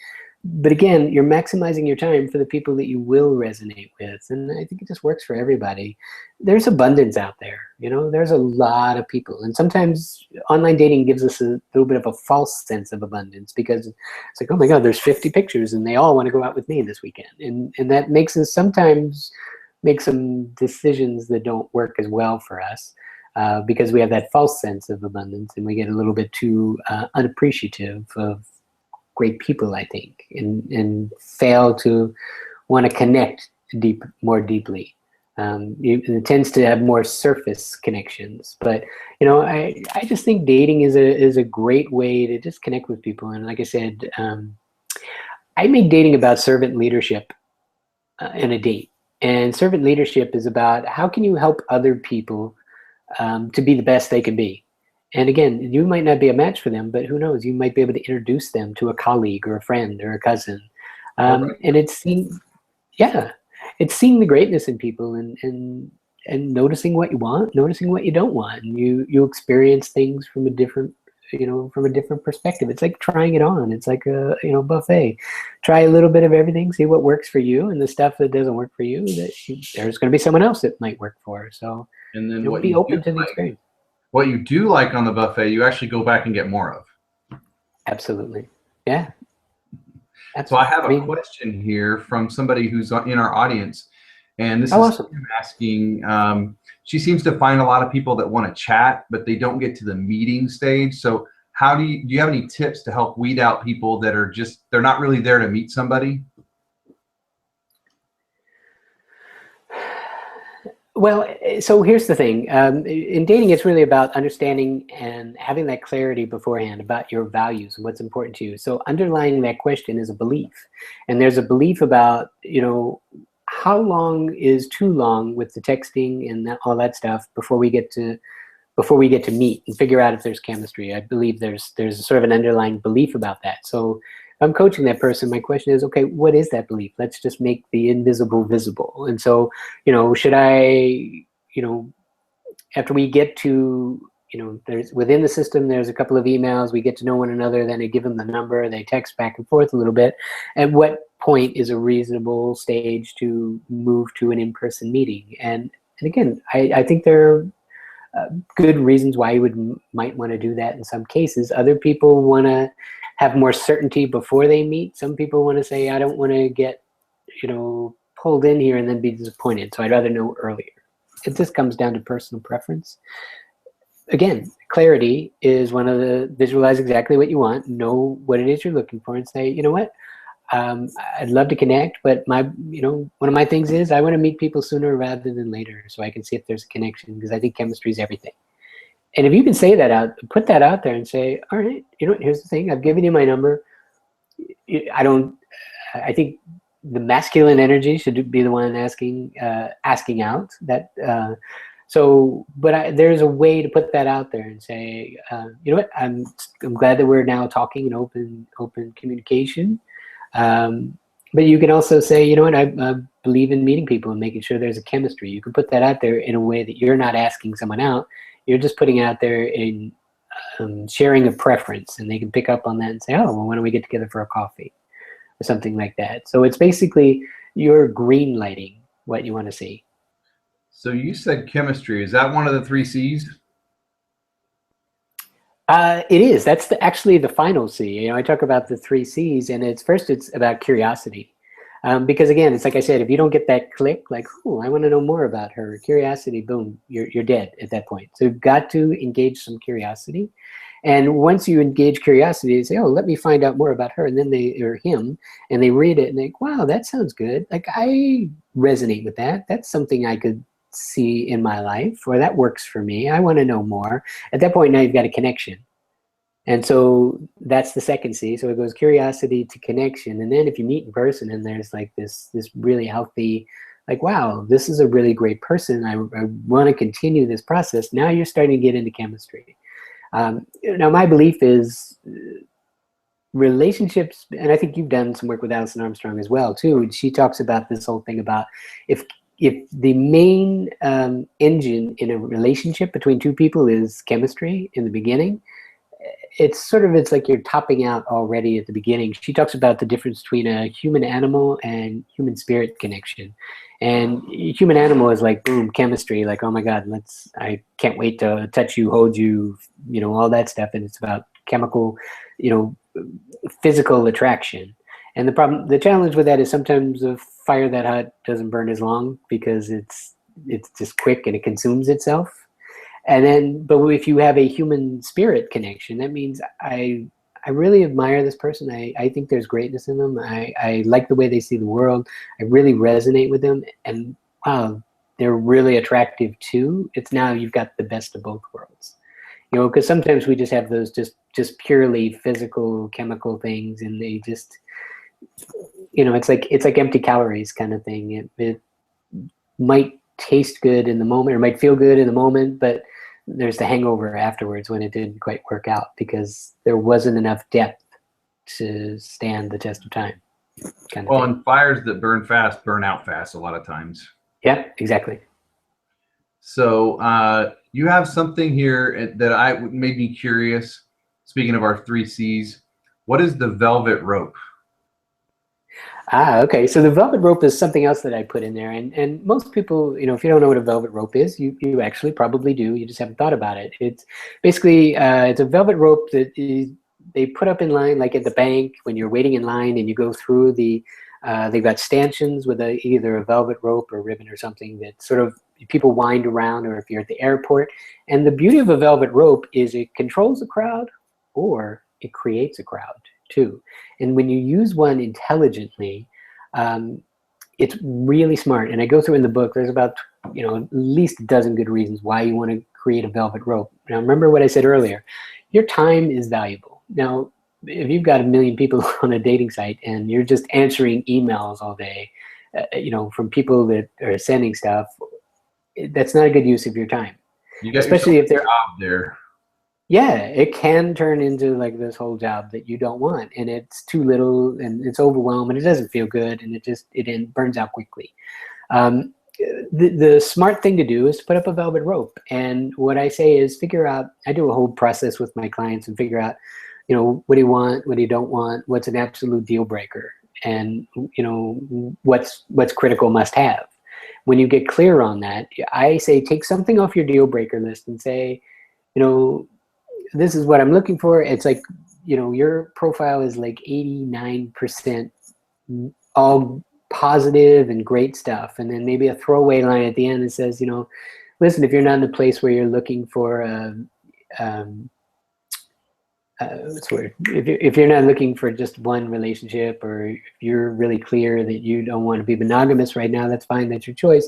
But again, you're maximizing your time for the people that you will resonate with. And I think it just works for everybody. There's abundance out there. There's a lot of people. And sometimes online dating gives us a little bit of a false sense of abundance, because it's like, oh my God, there's 50 pictures and they all want to go out with me this weekend. And that makes us sometimes make some decisions that don't work as well for us, because we have that false sense of abundance, and we get a little bit too unappreciative of great people, I think, and fail to want to connect more deeply. It tends to have more surface connections, but I just think dating is a great way to just connect with people. And like I said, I make dating about servant leadership in a date. And servant leadership is about how can you help other people to be the best they can be. And again, you might not be a match for them, but who knows? You might be able to introduce them to a colleague or a friend or a cousin. And it's seeing the greatness in people and noticing what you want, noticing what you don't want. And you experience things from a different perspective. It's like trying it on. It's like a buffet. Try a little bit of everything, see what works for you, and the stuff that doesn't work for you, there's going to be someone else that might work for. So and then be open to the experience. What you do like on the buffet, you actually go back and get more of. Absolutely. Yeah. So I have a question here from somebody who's in our audience, and this is awesome. Asking. She seems to find a lot of people that want to chat, but they don't get to the meeting stage. So how do you have any tips to help weed out people that are they're not really there to meet somebody? Well, so here's the thing. In dating, it's really about understanding and having that clarity beforehand about your values and what's important to you. So underlying that question is a belief. And there's a belief about, how long is too long with the texting and all that stuff before we get to meet and figure out if there's chemistry. I believe there's sort of an underlying belief about that. So if I'm coaching that person, my question is, okay, what is that belief? Let's just make the invisible visible. And so, should I, after we get to, there's within the system, there's a couple of emails, we get to know one another, then I give them the number, they text back and forth a little bit. At what point is a reasonable stage to move to an in-person meeting? And again, I think there are good reasons why you might want to do that in some cases. Other people want to have more certainty before they meet. Some people want to say, I don't want to get, pulled in here and then be disappointed. So I'd rather know earlier. It just comes down to personal preference. Again, clarity is one of the visualize exactly what you want, know what it is you're looking for, and say, you know what, I'd love to connect, but one of my things is I want to meet people sooner rather than later, so I can see if there's a connection, because I think chemistry is everything. And if you can say that out, put that out there and say, all right, here's the thing, I've given you my number. I think the masculine energy should be the one asking out that. There's a way to put that out there and say, you know what, I'm glad that we're now talking in open communication. But you can also say, you know what, I believe in meeting people and making sure there's a chemistry. You can put that out there in a way that you're not asking someone out. You're just putting it out there in sharing a preference, and they can pick up on that and say, oh, well, why don't we get together for a coffee or something like that. So it's basically you're green lighting what you want to see. So you said chemistry. Is that one of the 3 C's? It is. That's actually the final C. I talk about the 3 C's, and it's about curiosity. Because again, it's like I said, if you don't get that click, like, oh, I want to know more about her, curiosity, boom, you're dead at that point. So you've got to engage some curiosity. And once you engage curiosity, they say, oh, let me find out more about her. And then or him, and they read it and they think, wow, that sounds good. Like, I resonate with that. That's something I could see in my life, or that works for me. I want to know more. At that point, now you've got a connection. And so that's the second C. So it goes curiosity to connection. And then if you meet in person and there's like this really healthy, like, wow, this is a really great person, I want to continue this process. Now you're starting to get into chemistry. Now my belief is relationships, and I think you've done some work with Alison Armstrong as well too. And she talks about this whole thing about if the main engine in a relationship between two people is chemistry in the beginning, it's like you're topping out already at the beginning. She talks about the difference between a human animal and human spirit connection. And human animal is like, boom, chemistry, like, oh my God, I can't wait to touch you, hold you, all that stuff. And it's about chemical, physical attraction. And the challenge with that is sometimes a fire that hot doesn't burn as long because it's just quick and it consumes itself. And then, but if you have a human spirit connection, that means I I really admire this person. I think there's greatness in them. I like the way they see the world. I really resonate with them. And wow, they're really attractive too. It's now you've got the best of both worlds. You know, because sometimes we just have those just purely physical, chemical things, and they just, you know, it's like empty calories kind of thing. It might taste good in the moment or might feel good in the moment, but there's the hangover afterwards when it didn't quite work out because there wasn't enough depth to stand the test of time. Kind of Well, thing. and fires that burn fast burn out fast a lot of times. Yeah, exactly. So you have something here that made me curious. Speaking of our 3 C's, what is the velvet rope? Ah, okay. So the velvet rope is something else that I put in there, and most people, you know, if you don't know what a velvet rope is, you actually probably do. You just haven't thought about it. It's basically it's a velvet rope that they put up in line, like at the bank when you're waiting in line, and you go through the. They've got stanchions with either a velvet rope or ribbon or something that sort of people wind around, or if you're at the airport. And the beauty of a velvet rope is it controls a crowd, or it creates a crowd too. And when you use one intelligently, it's really smart. And I go through in the book, there's about, you know, at least a dozen good reasons why you want to create a velvet rope. Now, remember what I said earlier, your time is valuable. Now, if you've got 1 million people on a dating site and you're just answering emails all day, you know, from people that are sending stuff, that's not a good use of your time. You got Especially yourself if they're a job there. yeah, it can turn into like this whole job that you don't want, and it's too little, and it's overwhelming, it doesn't feel good, and it burns out quickly. Um, the smart thing to do is to put up a velvet rope, and what I say is figure out. I do a whole process with my clients and figure out, you know, what do you want, what do you don't want, what's an absolute deal breaker, and you know what's critical must have. When you get clear on that, I say take something off your deal breaker list and say, you know, this is what I'm looking for. It's like, you know, your profile is like 89% all positive and great stuff. And then maybe a throwaway line at the end that says, you know, listen, if you're not in a place where you're looking for, what's the word? If you're not looking for just one relationship, or if you're really clear that you don't want to be monogamous right now, that's fine. That's your choice.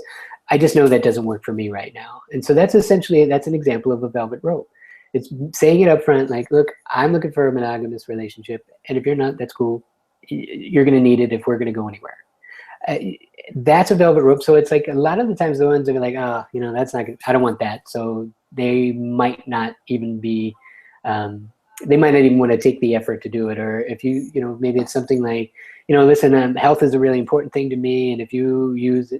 I just know that doesn't work for me right now. And so that's an example of a velvet rope. It's saying it up front, like, look, I'm looking for a monogamous relationship, and if you're not, that's cool. You're going to need it if we're going to go anywhere. That's a velvet rope. So it's like a lot of the times the ones that are like, oh, you know, that's not good. I don't want that. So they might not even be, they might not even want to take the effort to do it. Or if you know, maybe it's something like, you know, listen, health is a really important thing to me, and if you use,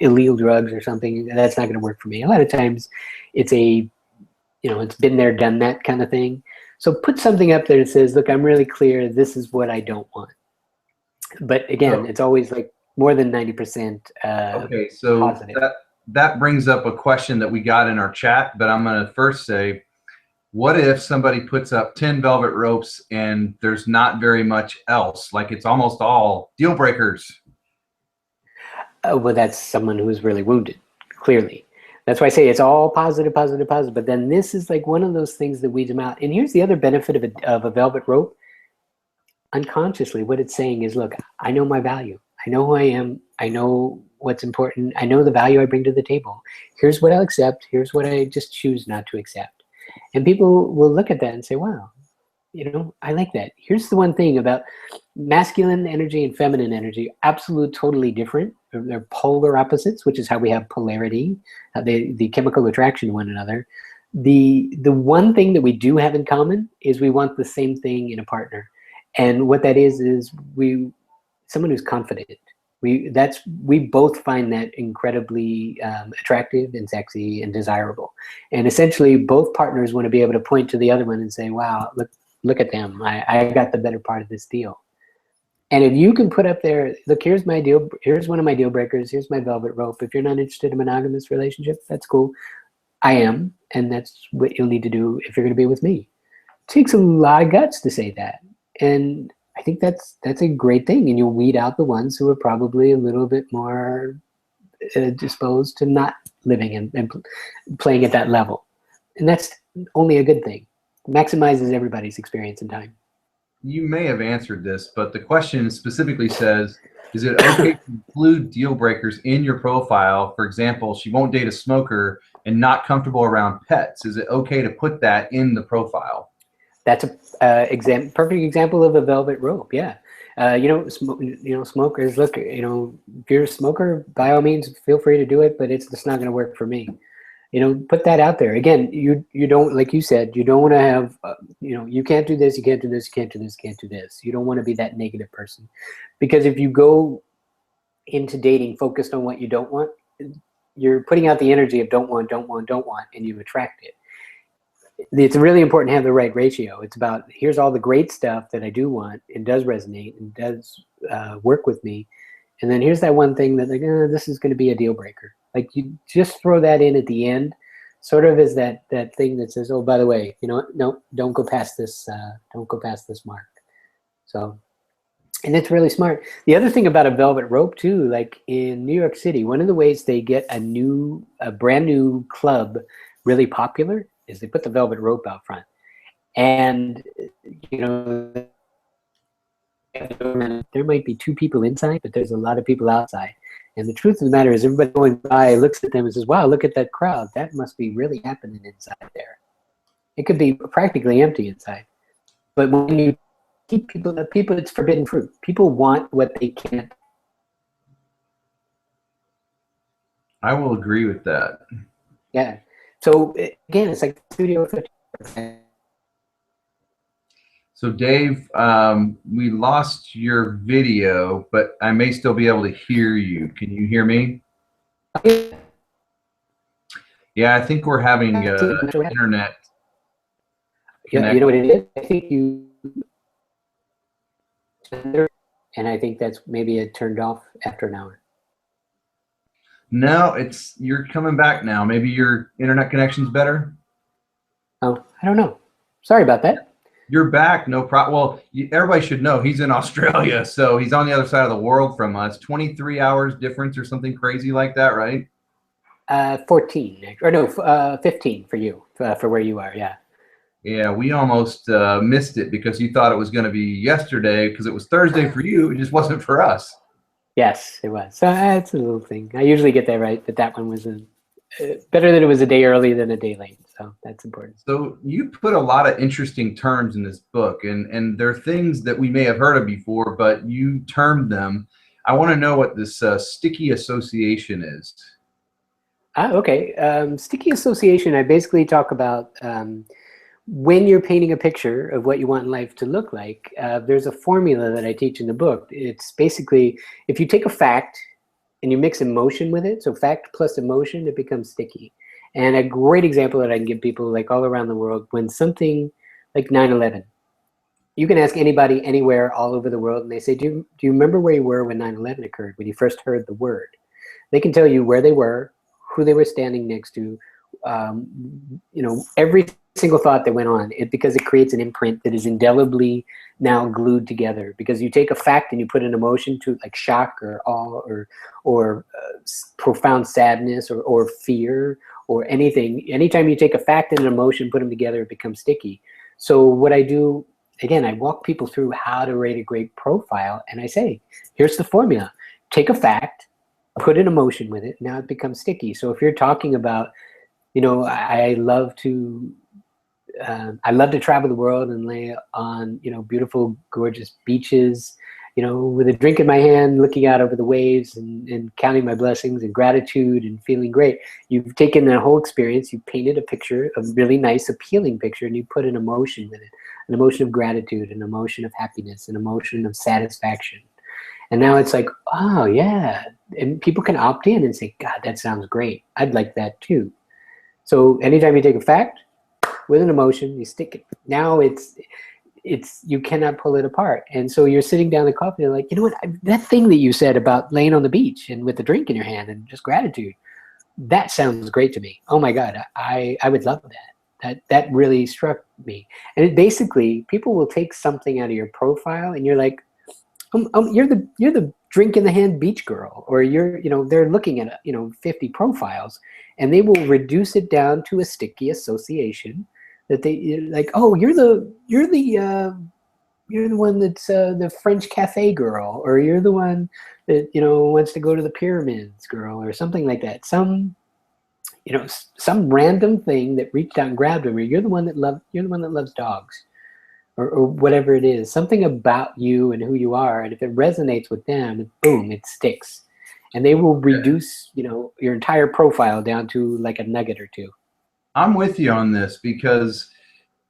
illegal drugs or something, that's not going to work for me. A lot of times it's it's been there, done that kind of thing. So put something up there that says, look, I'm really clear, this is what I don't want. But again, it's always like more than 90% Okay, so positive. that brings up a question that we got in our chat, but I'm going to first say, what if somebody puts up 10 velvet ropes and there's not very much else? Like it's almost all deal breakers. Well, that's someone who's really wounded, clearly. That's why I say it's all positive, positive, positive. But then this is like one of those things that weeds them out. And here's the other benefit of a velvet rope. Unconsciously, what it's saying is, look, I know my value. I know who I am. I know what's important. I know the value I bring to the table. Here's what I'll accept. Here's what I just choose not to accept. And people will look at that and say, wow, you know, I like that. Here's the one thing about masculine energy and feminine energy, absolute, totally different. They're polar opposites, which is how we have polarity, the chemical attraction to one another. The one thing that we do have in common is we want the same thing in a partner. And what that is someone who's confident. We both find that incredibly attractive and sexy and desirable. And essentially, both partners want to be able to point to the other one and say, "Wow, look at them! I got the better part of this deal." And if you can put up there, look, here's one of my deal breakers. Here's my velvet rope. If you're not interested in a monogamous relationship, that's cool. I am, and that's what you'll need to do if you're going to be with me. It takes a lot of guts to say that, and I think that's a great thing, and you'll weed out the ones who are probably a little bit more disposed to not living and playing at that level, and that's only a good thing. Maximizes everybody's experience in time. You may have answered this, but the question specifically says, is it okay to include deal breakers in your profile? For example, she won't date a smoker and not comfortable around pets. Is it okay to put that in the profile? That's a perfect example of a velvet rope. Yeah. Smokers, look, if you're a smoker, by all means, feel free to do it, but it's just not going to work for me. Put that out there. Again, you don't, like you said, you don't want to have, you can't do this, you can't do this, you can't do this, you can't do this. You don't want to be that negative person. Because if you go into dating focused on what you don't want, you're putting out the energy of don't want, and you attract it. It's really important to have the right ratio. It's about, here's all the great stuff that I do want and does resonate and does work with me. And then here's that one thing that, like, this is going to be a deal breaker. Like, you just throw that in at the end, sort of as that thing that says, oh, by the way, no, don't go past this. Don't go past this mark. So, and it's really smart. The other thing about a velvet rope too, like in New York City, one of the ways they get a brand new club really popular is they put the velvet rope out front. And, there might be 2 people inside, but there's a lot of people outside. And the truth of the matter is, everybody going by looks at them and says, wow, look at that crowd. That must be really happening inside there. It could be practically empty inside. But when you keep people, it's forbidden fruit. People want what they can't. I will agree with that. Yeah. So again, it's like Studio 50. So Dave, we lost your video, but I may still be able to hear you. Can you hear me? Yeah, I think we're having internet. Yeah, you know what it is? I think and I think that's maybe it turned off after an hour. No, you're coming back now. Maybe your internet connection's better. Oh, I don't know. Sorry about that. You're back, no problem. Well, everybody should know he's in Australia, so he's on the other side of the world from us. 23 hours difference or something crazy like that, right? 14, or no, 15 for you, for where you are, yeah. Yeah, we almost missed it because you thought it was going to be yesterday because it was Thursday for you. It just wasn't for us. Yes, it was. So it's a little thing. I usually get that right, but that one was better that it was a day early than a day late. So that's important. So you put a lot of interesting terms in this book, and they're things that we may have heard of before, but you termed them. I want to know what this sticky association is. Okay. Sticky association, I basically talk about when you're painting a picture of what you want life to look like. There's a formula that I teach in the book. It's basically, if you take a fact and you mix emotion with it, so fact plus emotion, it becomes sticky. And a great example that I can give people, like all around the world, when something like 9/11, you can ask anybody anywhere all over the world, and they say, do you remember where you were when 9/11 occurred, when you first heard the word? They can tell you where they were, who they were standing next to, every single thought that went on, because it creates an imprint that is indelibly now glued together. Because you take a fact and you put an emotion to, like shock or awe or profound sadness or fear or anything. Anytime you take a fact and an emotion, put them together, it becomes sticky. So what I do, again, I walk people through how to rate a great profile, and I say, here's the formula. Take a fact, put an emotion with it, now it becomes sticky. So if you're talking about, I love to travel the world and lay on, beautiful, gorgeous beaches, with a drink in my hand, looking out over the waves and counting my blessings and gratitude and feeling great. You've taken that whole experience, you painted a picture, a really nice, appealing picture, and you put an emotion with it, an emotion of gratitude, an emotion of happiness, an emotion of satisfaction. And now it's like, oh yeah. And people can opt in and say, God, that sounds great. I'd like that too. So anytime you take a fact with an emotion, you stick it. Now it's you cannot pull it apart. And so you're sitting down at coffee, and you're like, you know what, that thing that you said about laying on the beach and with a drink in your hand and just gratitude, that sounds great to me. Oh my God, I would love that. That really struck me. And it basically, people will take something out of your profile and you're like, you're the drink in the hand beach girl, or they're looking at 50 profiles, and they will reduce it down to a sticky association that they like, oh, you're the one that's the French cafe girl, or you're the one that, you know, wants to go to the pyramids girl, or something like that. Some, you know, some random thing that reached out and grabbed them, or you're the one that loves dogs, or whatever it is. Something about you and who you are, and if it resonates with them, boom, it sticks. And they will reduce, you know, your entire profile down to like a nugget or two. I'm with you on this, because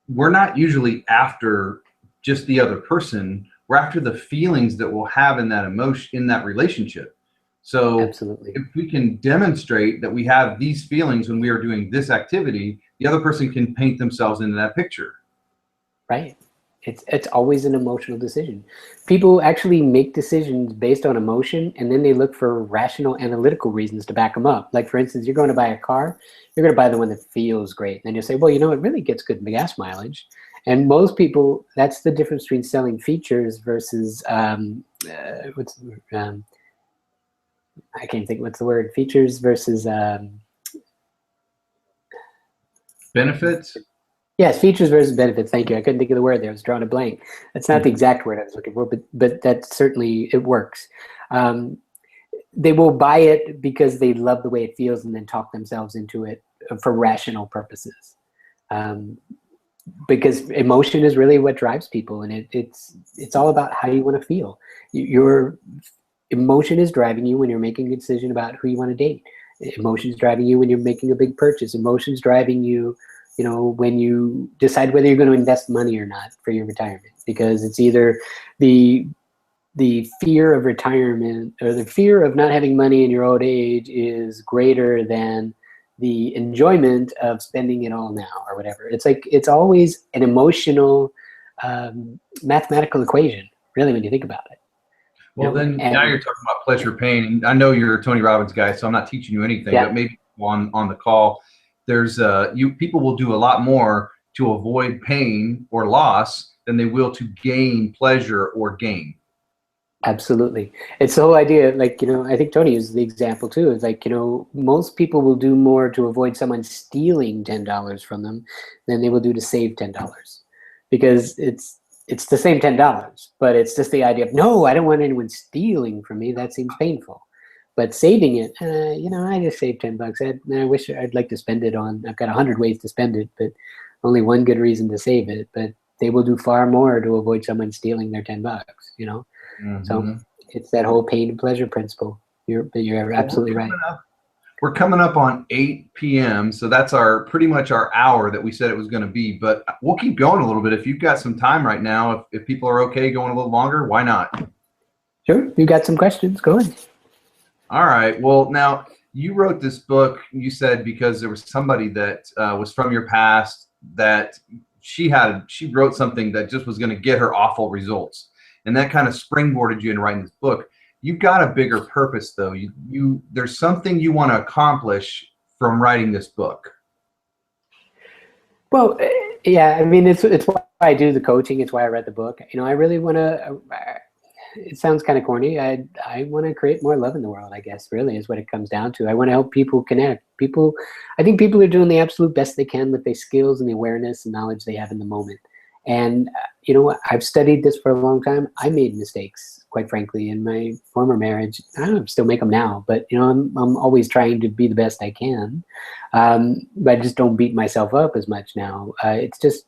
we're not usually after just the other person. We're after the feelings that we'll have in that emotion, in that relationship. So Absolutely. if we can demonstrate that we have these feelings when we are doing this activity, the other person can paint themselves into that picture. Right. It's always an emotional decision. People actually make decisions based on emotion, and then they look for rational, analytical reasons to back them up. Like, for instance, you're going to buy a car, you're going to buy the one that feels great. And then you'll say, well, you know, it really gets good gas mileage. And most people, that's the difference between selling features versus, I can't think, what's the word? Features versus... Benefits? Yes, features versus benefits. Thank you. I couldn't think of the word there. I was drawing a blank. That's not the exact word I was looking for, but that certainly, it works. They will buy it because they love the way it feels, and then talk themselves into it for rational purposes. Because emotion is really what drives people, and it's all about how you want to feel. Your emotion is driving you when you're making a decision about who you want to date. Emotion is driving you when you're making a big purchase. Emotion is driving you, you know, when you decide whether you're going to invest money or not for your retirement, because it's either the fear of retirement or the fear of not having money in your old age is greater than the enjoyment of spending it all now, or whatever. It's like, it's always an emotional, mathematical equation, really, when you think about it. Well, then now you're talking about pleasure, pain. And I know you're a Tony Robbins guy, so I'm not teaching you anything, but maybe on the call, there's people will do a lot more to avoid pain or loss than they will to gain pleasure or gain. Absolutely. It's the whole idea, like, you know, I think Tony is the example too. It's like, you know, most people will do more to avoid someone stealing $10 from them than they will do to save $10, because it's the same $10, but it's just the idea of, no, I don't want anyone stealing from me. That seems painful. But saving it, you know, I just saved $10. I wish I'd like to spend it on, I've got 100 ways to spend it, but only one good reason to save it. But they will do far more to avoid someone stealing their $10, you know? Mm-hmm. So it's that whole pain and pleasure principle. You're absolutely right. We're coming up on 8 p.m. So that's pretty much our hour that we said it was going to be, but we'll keep going a little bit. If you've got some time right now, if people are okay going a little longer, why not? Sure. You got some questions? Go ahead. All right. Well, now you wrote this book, you said, because there was somebody that was from your past that she wrote something that just was going to get her awful results. And that kind of springboarded you into writing this book. You've got a bigger purpose, though. There's something you want to accomplish from writing this book. Well, yeah, I mean, it's why I do the coaching. It's why I read the book. You know, I really want to, it sounds kind of corny. I want to create more love in the world, I guess, really is what it comes down to. I want to help people connect. I think people are doing the absolute best they can with the skills and the awareness and knowledge they have in the moment. And, you know, I've studied this for a long time. I made mistakes, quite frankly, in my former marriage. I don't still make them now, but, you know, I'm always trying to be the best I can. But I just don't beat myself up as much now. It's just,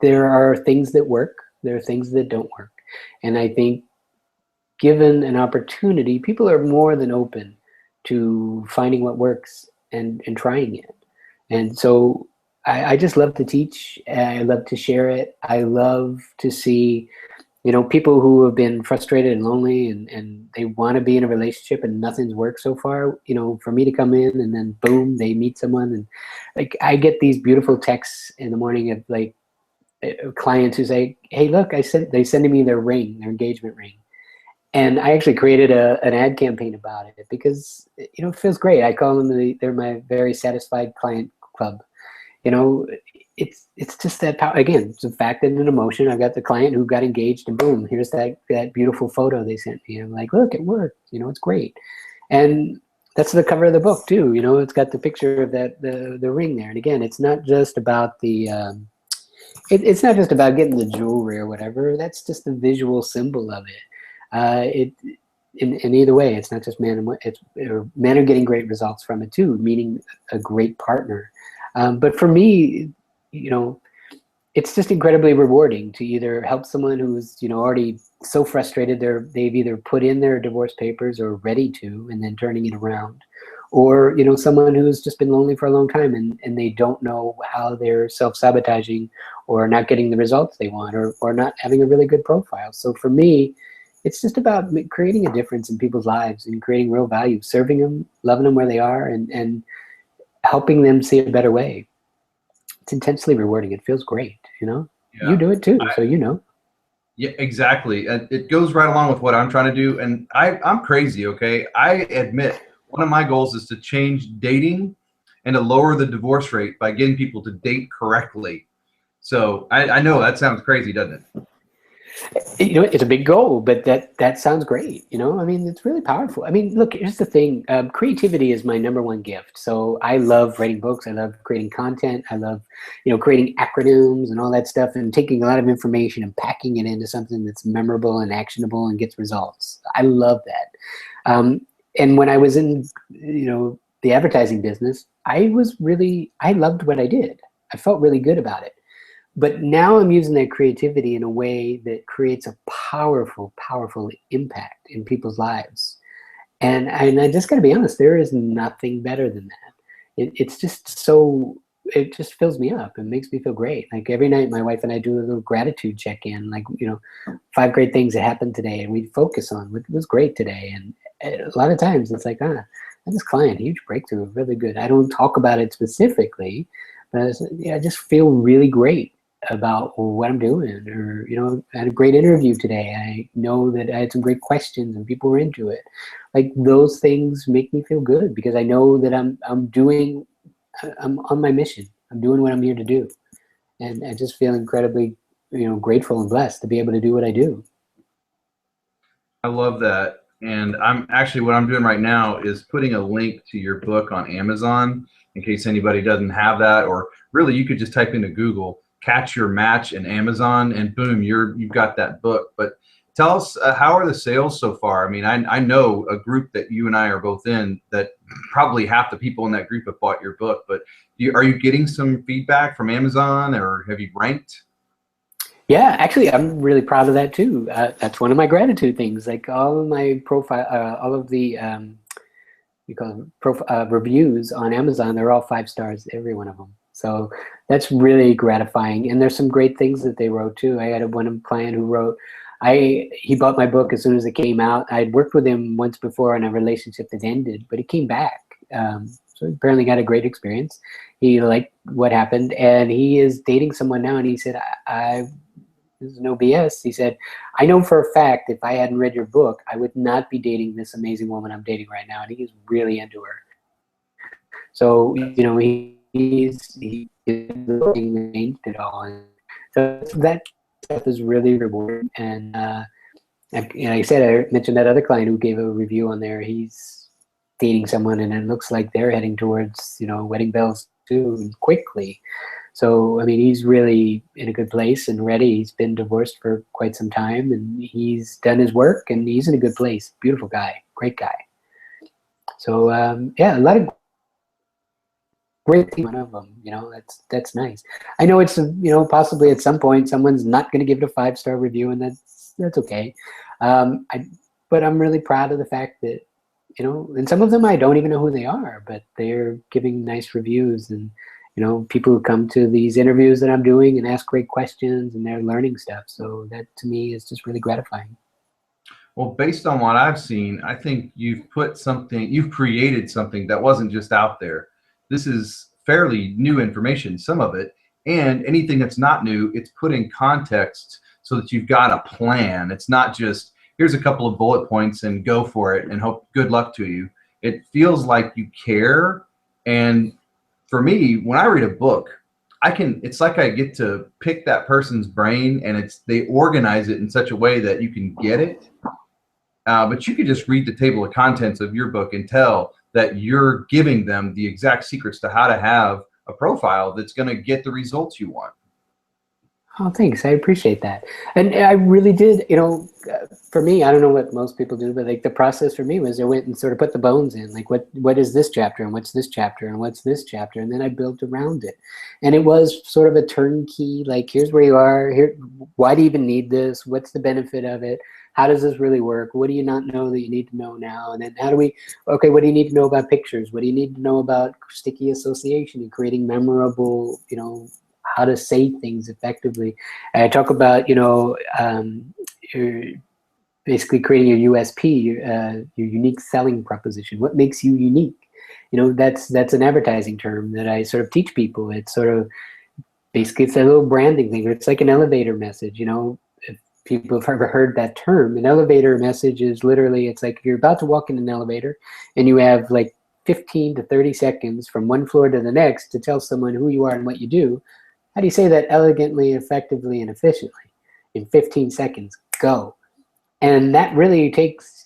there are things that work. There are things that don't work. And I think given an opportunity, people are more than open to finding what works and trying it. And so I just love to teach. I love to share it. I love to see, you know, people who have been frustrated and lonely and they want to be in a relationship and nothing's worked so far, you know, for me to come in and then boom, they meet someone. And like, I get these beautiful texts in the morning of like clients who say, hey, look, they sending me their ring, their engagement ring. And I actually created an ad campaign about it because, you know, it feels great. I call them, they're my very satisfied client club. You know, it's just that power. Again, it's a fact and an emotion. I've got the client who got engaged and boom, here's that beautiful photo they sent me. I'm like, look, it worked. You know, it's great. And That's the cover of the book too. You know, it's got the picture of that the ring there. And again, it's not just about the it's not just about getting the jewelry or whatever. That's just the visual symbol of it. In either way, it's not just men are getting great results from it too, meaning a great partner. But for me, you know, it's just incredibly rewarding to either help someone who's, you know, already so frustrated they've either put in their divorce papers or ready to, and then turning it around, or, you know, someone who's just been lonely for a long time and they don't know how they're self-sabotaging or not getting the results they want, or not having a really good profile. So for me, it's just about creating a difference in people's lives and creating real value, serving them, loving them where they are, and helping them see a better way. It's intensely rewarding. It feels great, you know? You Yeah. do it too, so you know. Yeah, exactly. And it goes right along with what I'm trying to do. And I'm crazy, okay? I admit one of my goals is to change dating and to lower the divorce rate by getting people to date correctly. So I know that sounds crazy, doesn't it? You know, it's a big goal, but that sounds great. You know, I mean, it's really powerful. I mean, look, here's the thing. Creativity is my #1 gift. So I love writing books. I love creating content. I love, you know, creating acronyms and all that stuff, and taking a lot of information and packing it into something that's memorable and actionable and gets results. I love that. And when I was in, you know, the advertising business, I loved what I did. I felt really good about it. But now I'm using that creativity in a way that creates a powerful, powerful impact in people's lives. And I just got to be honest, there is nothing better than that. It's just so, it just fills me up and makes me feel great. Like every night, my wife and I do a little gratitude check-in, like, you know, 5 great things that happened today, and we focus on what was great today. And a lot of times it's like, this client, huge breakthrough, really good. I don't talk about it specifically, but I just feel really great about what I'm doing. Or, you know, I had a great interview today. I know that I had some great questions and people were into it. Like those things make me feel good because I know that I'm on my mission. I'm doing what I'm here to do. And I just feel incredibly, you know, grateful and blessed to be able to do what I do. I love that. And what I'm doing right now is putting a link to your book on Amazon in case anybody doesn't have that, or really you could just type into Google "Catch Your Match" in Amazon and boom, you've got that book. But tell us, how are the sales so far? I mean, I know a group that you and I are both in that probably half the people in that group have bought your book, but are you getting some feedback from Amazon, or have you ranked? Yeah, actually, I'm really proud of that too. That's one of my gratitude things. Like all of my profile, all of the you call them reviews on Amazon, they're all 5 stars, every one of them. So that's really gratifying. And there's some great things that they wrote too. I had one client who wrote, he bought my book as soon as it came out. I'd worked with him once before in a relationship that ended, but he came back. So he apparently got a great experience. He liked what happened, and he is dating someone now. And he said, this is no BS. He said, I know for a fact if I hadn't read your book, I would not be dating this amazing woman I'm dating right now. And he is really into her. So, you know, he's changed it all. And so that stuff is really rewarding. And like I said, I mentioned that other client who gave a review on there. He's dating someone, and it looks like they're heading towards, you know, wedding bells too, quickly. So, I mean, he's really in a good place and ready. He's been divorced for quite some time, and he's done his work, and he's in a good place. Beautiful guy, great guy. So, yeah, a lot of great things. One of them, you know, that's nice. I know it's, you know, possibly at some point someone's not going to give it a 5-star review, and that's okay. But I'm really proud of the fact that, you know, and some of them I don't even know who they are, but they're giving nice reviews. And you know, people who come to these interviews that I'm doing and ask great questions, and they're learning stuff. So that to me is just really gratifying. Well, based on what I've seen, I think you've created something that wasn't just out there. This is fairly new information, some of it, and anything that's not new, it's put in context so that you've got a plan. It's not just, here's a couple of bullet points and go for it and hope good luck to you. It feels like you care. And for me, when I read a book, it's like I get to pick that person's brain, and they organize it in such a way that you can get it. But you could just read the table of contents of your book and tell that you're giving them the exact secrets to how to have a profile that's going to get the results you want. Oh, thanks. I appreciate that. And I really did, for me, I don't know what most people do, but like the process for me was I went and sort of put the bones in, like what is this chapter and what's this chapter and what's this chapter? And then I built around it. And it was sort of a turnkey, like, here's where you are, here, why do you even need this? What's the benefit of it? How does this really work? What do you not know that you need to know now? And then okay, what do you need to know about pictures? What do you need to know about sticky association and creating memorable, how to say things effectively. I talk about, basically creating your USP, your unique selling proposition. What makes you unique? That's an advertising term that I sort of teach people. It's sort of, basically it's a little branding thing. It's like an elevator message, if people have ever heard that term. An elevator message is literally, it's like you're about to walk in an elevator and you have like 15 to 30 seconds from one floor to the next to tell someone who you are and what you do. How do you say that elegantly, effectively, and efficiently? In 15 seconds, go. And that really takes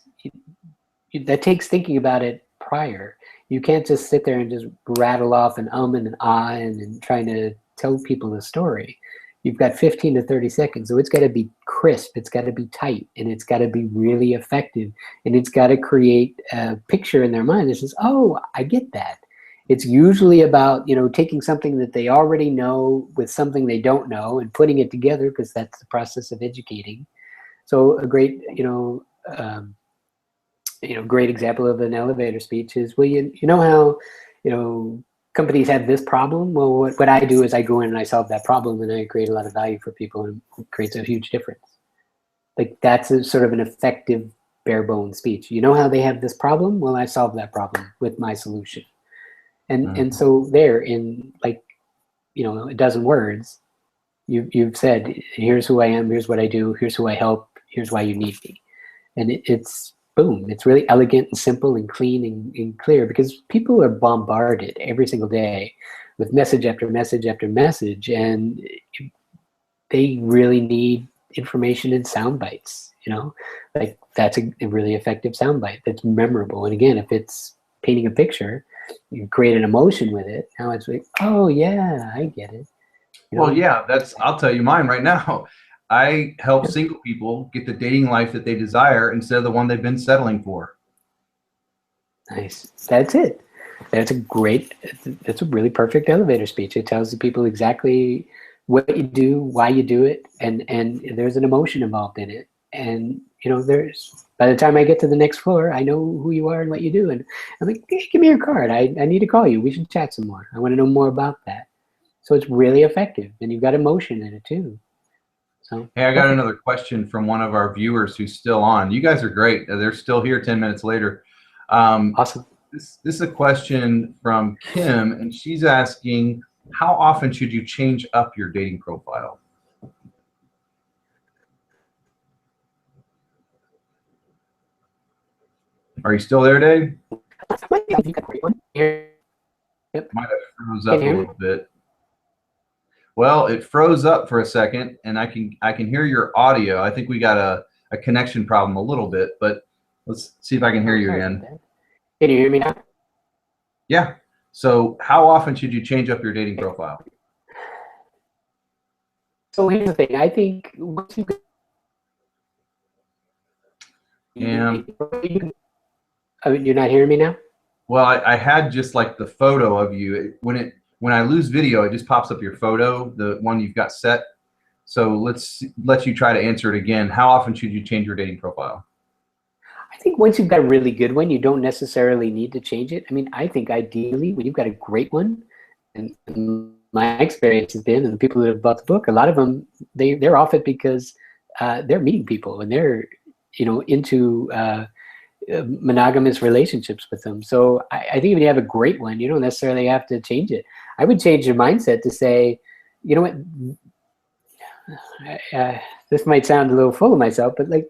thinking about it prior. You can't just sit there and just rattle off and and ah and trying to tell people the story. You've got 15 to 30 seconds, so it's got to be crisp, it's got to be tight, and it's got to be really effective, and it's got to create a picture in their mind that says, oh, I get that. It's usually about, taking something that they already know with something they don't know and putting it together, because that's the process of educating. So a great, great example of an elevator speech is, well, you know how, companies have this problem? Well, what I do is I go in and I solve that problem and I create a lot of value for people, and it creates a huge difference. Like, that's sort of an effective bare bones speech. You know how they have this problem? Well, I solve that problem with my solution. And so there, in like, a dozen words, you've said, here's who I am, here's what I do, here's who I help, here's why you need me. And it's boom, it's really elegant and simple and clean and clear, because people are bombarded every single day with message after message after message, and they really need information in sound bites, like that's a really effective sound bite that's memorable. And again, if it's painting a picture, you create an emotion with it. Now it's like, oh yeah, I get it. Well, yeah, I'll tell you mine right now. I help single people get the dating life that they desire instead of the one they've been settling for. Nice. That's it. That's a really perfect elevator speech. It tells the people exactly what you do, why you do it, and there's an emotion involved in it. And by the time I get to the next floor, I know who you are and what you do. And I'm like, hey, give me your card. I need to call you. We should chat some more. I want to know more about that. So it's really effective, and you've got emotion in it too. So, hey, I got another question from one of our viewers who's still on. You guys are great. They're still here 10 minutes later. Awesome. This is a question from Kim, and she's asking, how often should you change up your dating profile? Are you still there, Dave? Might have froze up a little bit. Well, it froze up for a second, and I can hear your audio. I think we got a connection problem a little bit, but let's see if I can hear you again. Can you hear me now? Yeah. So how often should you change up your dating profile? So here's the thing. I think once you you're not hearing me now? Well, I had just like the photo of you. When I lose video, it just pops up your photo, the one you've got set. So let you try to answer it again. How often should you change your dating profile? I think once you've got a really good one, you don't necessarily need to change it. I mean, I think ideally, when you've got a great one, and my experience has been, and the people that have bought the book, a lot of them, they're off it because they're meeting people and they're, into monogamous relationships with them. So I think if you have a great one, you don't necessarily have to change it. I would change your mindset to say, you know what, this might sound a little full of myself, but like,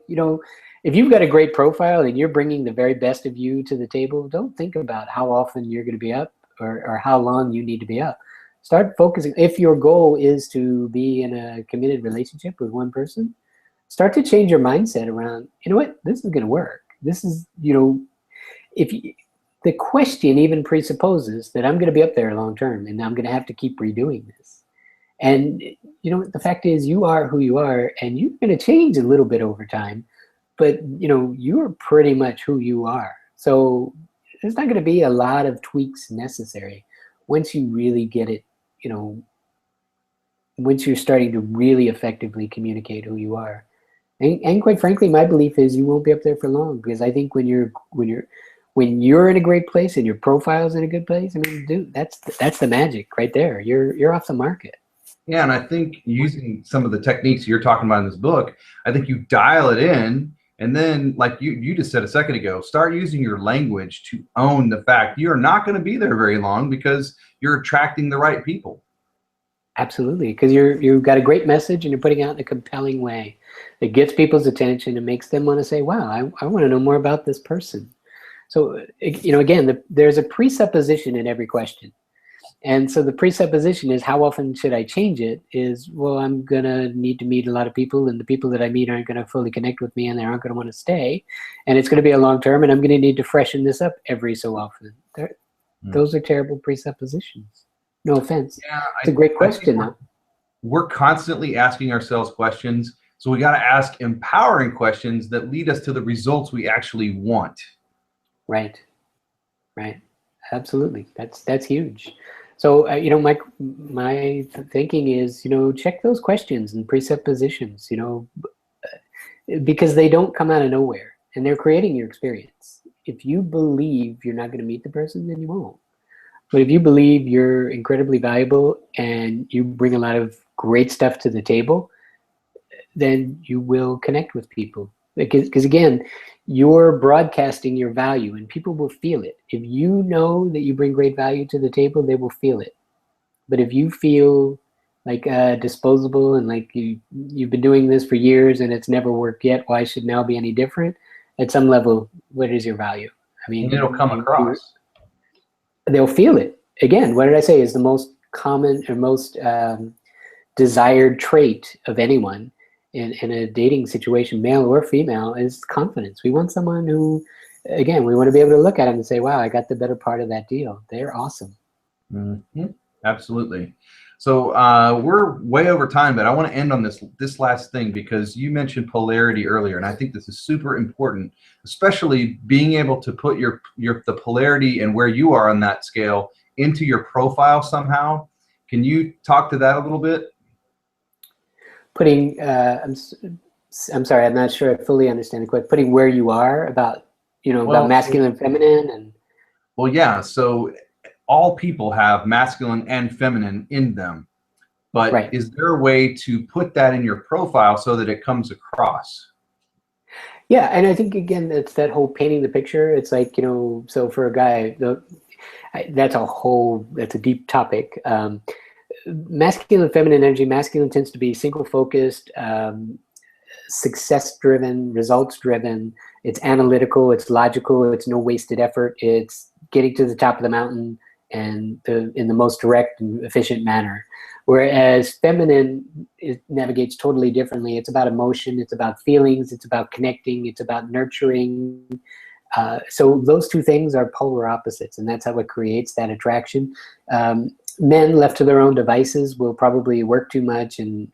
if you've got a great profile and you're bringing the very best of you to the table, don't think about how often you're going to be up or how long you need to be up. Start focusing. If your goal is to be in a committed relationship with one person, start to change your mindset around, you know what, this is going to work. This is, the the question even presupposes that I'm going to be up there long term and I'm going to have to keep redoing this. And you know, the fact is, you are who you are, and you're going to change a little bit over time, but you know, you're pretty much who you are. So there's not going to be a lot of tweaks necessary once you really get it, you know, once you're starting to really effectively communicate who you are. And quite frankly, my belief is you won't be up there for long, because I think when you're in a great place and your profile's in a good place, I mean, dude, that's the magic right there. You're off the market. Yeah, and I think using some of the techniques you're talking about in this book, I think you dial it in, and then, like you just said a second ago, start using your language to own the fact you're not going to be there very long because you're attracting the right people. Absolutely, because you've got a great message and you're putting out in a compelling way that gets people's attention and makes them want to say, wow, I want to know more about this person. So, you know, again, there's a presupposition in every question. And so the presupposition is, how often should I change it? Is, well, I'm going to need to meet a lot of people, and the people that I meet aren't going to fully connect with me, and they aren't going to want to stay. And it's going to be a long term, and I'm going to need to freshen this up every so often. Those are terrible presuppositions. No offense. Yeah, it's a great question, though. We're constantly asking ourselves questions. So we got to ask empowering questions that lead us to the results we actually want. Right. Right. Absolutely. That's huge. So, you know, my thinking is, you know, check those questions and presuppositions, you know, because they don't come out of nowhere, and they're creating your experience. If you believe you're not going to meet the person, then you won't. But if you believe you're incredibly valuable and you bring a lot of great stuff to the table, then you will connect with people. Because again, you're broadcasting your value, and people will feel it. If you know that you bring great value to the table, they will feel it. But if you feel like disposable and like you've been doing this for years and it's never worked yet, why should now be any different? At some level, what is your value? I mean, and it'll come across. They'll feel it. Again, what did I say is the most common or most desired trait of anyone in a dating situation, male or female, is confidence. We want someone who, again, we want to be able to look at them and say, wow, I got the better part of that deal. They're awesome. Mm-hmm. Absolutely. So we're way over time, but I want to end on this last thing, because you mentioned polarity earlier, and I think this is super important, especially being able to put the polarity and where you are on that scale into your profile somehow. Can you talk to that a little bit? Putting, I'm sorry, I'm not sure I fully understand the question. Putting where you are about, you know, about masculine, feminine, and. Well, yeah. So all people have masculine and feminine in them, but right. Is there a way to put that in your profile so that it comes across? Yeah, and I think, again, it's that whole painting the picture. It's like, you know, so for a guy, that's a deep topic. Masculine, feminine energy. Masculine tends to be single-focused, success-driven, results-driven. It's analytical. It's logical. It's no wasted effort. It's getting to the top of the mountain and in the most direct and efficient manner. Whereas feminine, it navigates totally differently. It's about emotion. It's about feelings. It's about connecting. It's about nurturing. So those two things are polar opposites, and that's how it creates that attraction. Men left to their own devices will probably work too much and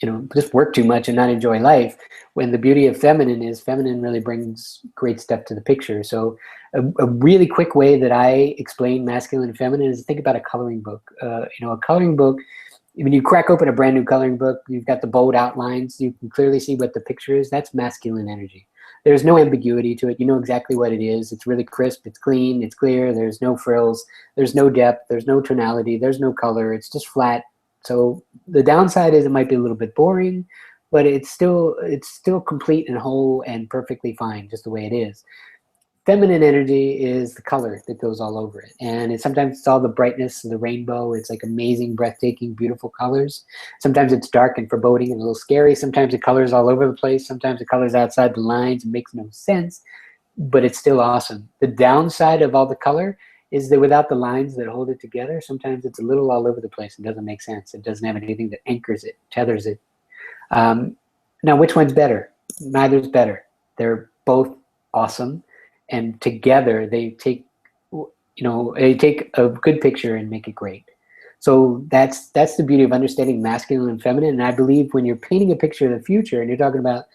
you know, just work too much and not enjoy life. When the beauty of feminine is, feminine really brings great stuff to the picture. So a really quick way that I explain masculine and feminine is think about a coloring book. You know, a coloring book, when you crack open a brand new coloring book, you've got the bold outlines. You can clearly see what the picture is. That's masculine energy. There's no ambiguity to it. You know exactly what it is. It's really crisp. It's clean. It's clear. There's no frills. There's no depth. There's no tonality. There's no color. It's just flat. So the downside is it might be a little bit boring, but it's still complete and whole and perfectly fine just the way it is. Feminine energy is the color that goes all over it. And sometimes it's all the brightness of the rainbow. It's like amazing, breathtaking, beautiful colors. Sometimes it's dark and foreboding and a little scary. Sometimes the color's all over the place. Sometimes the color's outside the lines and makes no sense, but it's still awesome. The downside of all the color is that without the lines that hold it together, sometimes it's a little all over the place and doesn't make sense. It doesn't have anything that anchors it, tethers it. Now, which one's better? Neither's better. They're both awesome. and together they take, they take a good picture and make it great. So that's the beauty of understanding masculine and feminine. And I believe when you're painting a picture of the future and you're talking about,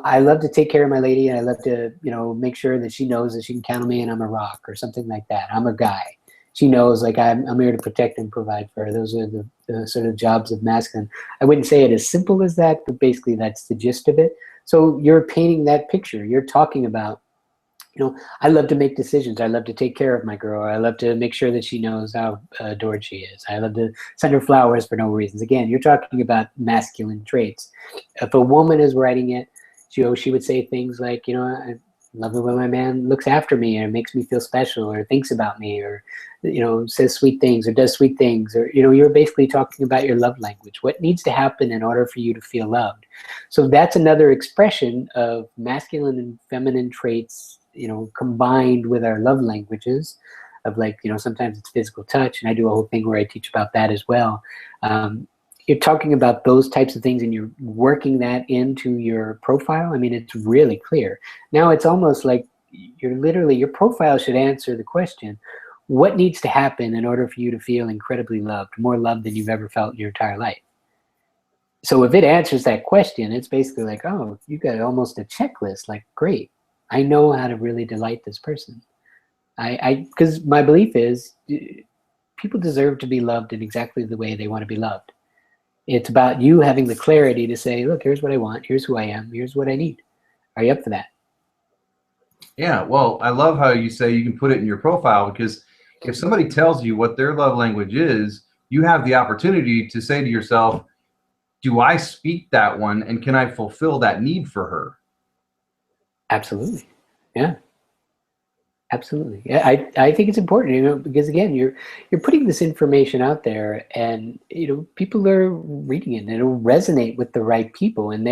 I love to take care of my lady, and I love to, make sure that she knows that she can count on me and I'm a rock or something like that. I'm a guy. She knows, like, I'm here to protect and provide for her. Those are the sort of jobs of masculine. I wouldn't say it as simple as that, but basically that's the gist of it. So you're painting that picture. You're talking about, I love to make decisions. I love to take care of my girl. I love to make sure that she knows how adored she is. I love to send her flowers for no reasons. Again, you're talking about masculine traits. If a woman is writing it, she would say things like, I love it when my man looks after me or makes me feel special or thinks about me or, says sweet things or does sweet things. Or, you're basically talking about your love language. What needs to happen in order for you to feel loved? So that's another expression of masculine and feminine traits, combined with our love languages of, like, sometimes it's physical touch, and I do a whole thing where I teach about that as well. You're talking about those types of things and you're working that into your profile. I mean, it's really clear. Now it's almost like your profile should answer the question, what needs to happen in order for you to feel incredibly loved, more loved than you've ever felt in your entire life? So if it answers that question, it's basically like, oh, you got almost a checklist, like, great. I know how to really delight this person. Because my belief is people deserve to be loved in exactly the way they want to be loved. It's about you having the clarity to say, look, here's what I want. Here's who I am. Here's what I need. Are you up for that? Yeah, well, I love how you say you can put it in your profile, because if somebody tells you what their love language is, you have the opportunity to say to yourself, do I speak that one, and can I fulfill that need for her? Absolutely. Yeah. Absolutely. Yeah, I think it's important, because again, you're putting this information out there, and people are reading it, and it'll resonate with the right people. And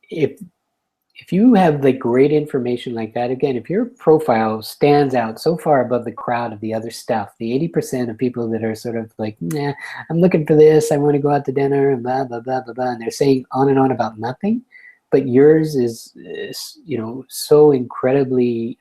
if you have like great information like that, again, if your profile stands out so far above the crowd of the other stuff, the 80% of people that are sort of like, nah, I'm looking for this, I want to go out to dinner, and blah blah blah blah blah, and they're saying on and on about nothing. But yours is so incredibly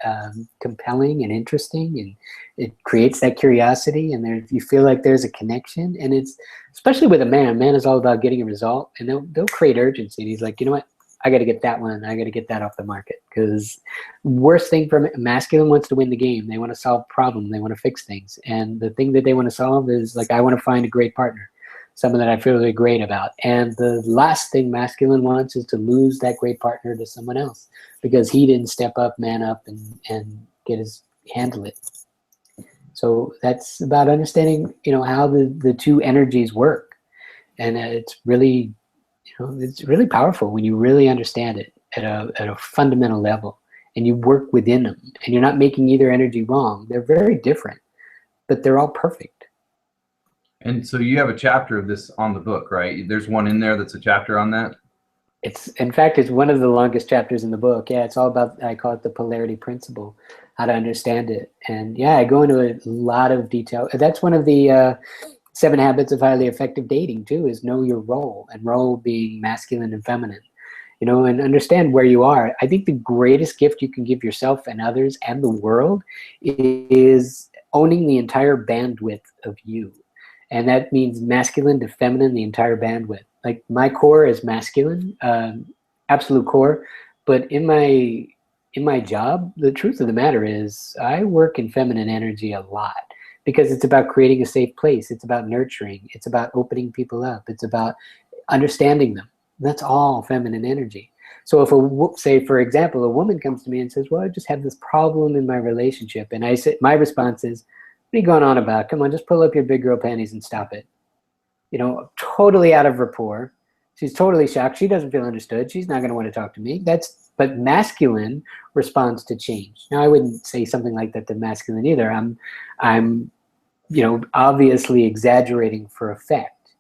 compelling and interesting, and it creates that curiosity, and you feel like there's a connection. And it's, especially with a man is all about getting a result, and they'll create urgency. And he's like, you know what, I got to get that one. I got to get that off the market, because worst thing for masculine wants to win the game. They want to solve problems. They want to fix things, and the thing that they want to solve is, like, I want to find a great partner, someone that I feel really great about. And the last thing masculine wants is to lose that great partner to someone else because he didn't step up, man up, and handle it. So that's about understanding, how the two energies work. And it's really, it's really powerful when you really understand it at a fundamental level, and you work within them, and you're not making either energy wrong. They're very different, but they're all perfect. And so you have a chapter of this on the book, right? There's one in there that's a chapter on that? In fact, it's one of the longest chapters in the book. Yeah, it's all about, I call it the polarity principle, how to understand it. And yeah, I go into a lot of detail. That's one of the 7 habits of highly effective dating too, is know your role, and role being masculine and feminine, and understand where you are. I think the greatest gift you can give yourself and others and the world is owning the entire bandwidth of you. And that means masculine to feminine, the entire bandwidth. Like, my core is masculine, absolute core. But in my job, the truth of the matter is I work in feminine energy a lot, because it's about creating a safe place. It's about nurturing. It's about opening people up. It's about understanding them. That's all feminine energy. So if say, for example, a woman comes to me and says, well, I just have this problem in my relationship. And I say, my response is, what are you going on about? Come on, just pull up your big girl panties and stop it. Totally out of rapport. She's totally shocked. She doesn't feel understood. She's not going to want to talk to me. But masculine responds to change. Now, I wouldn't say something like that to masculine either. I'm obviously exaggerating for effect.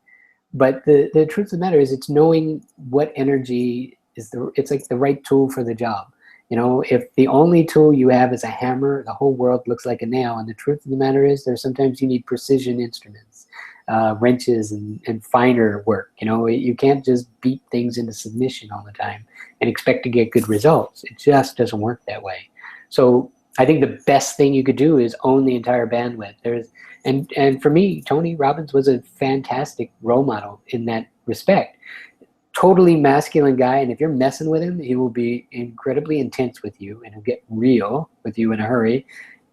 But the truth of the matter is, it's knowing what energy it's like the right tool for the job. If the only tool you have is a hammer, the whole world looks like a nail. And the truth of the matter is, sometimes you need precision instruments, wrenches, and finer work. You can't just beat things into submission all the time and expect to get good results. It just doesn't work that way. So I think the best thing you could do is own the entire bandwidth. And for me, Tony Robbins was a fantastic role model in that respect. Totally masculine guy, and if you're messing with him, he will be incredibly intense with you, and he'll get real with you in a hurry.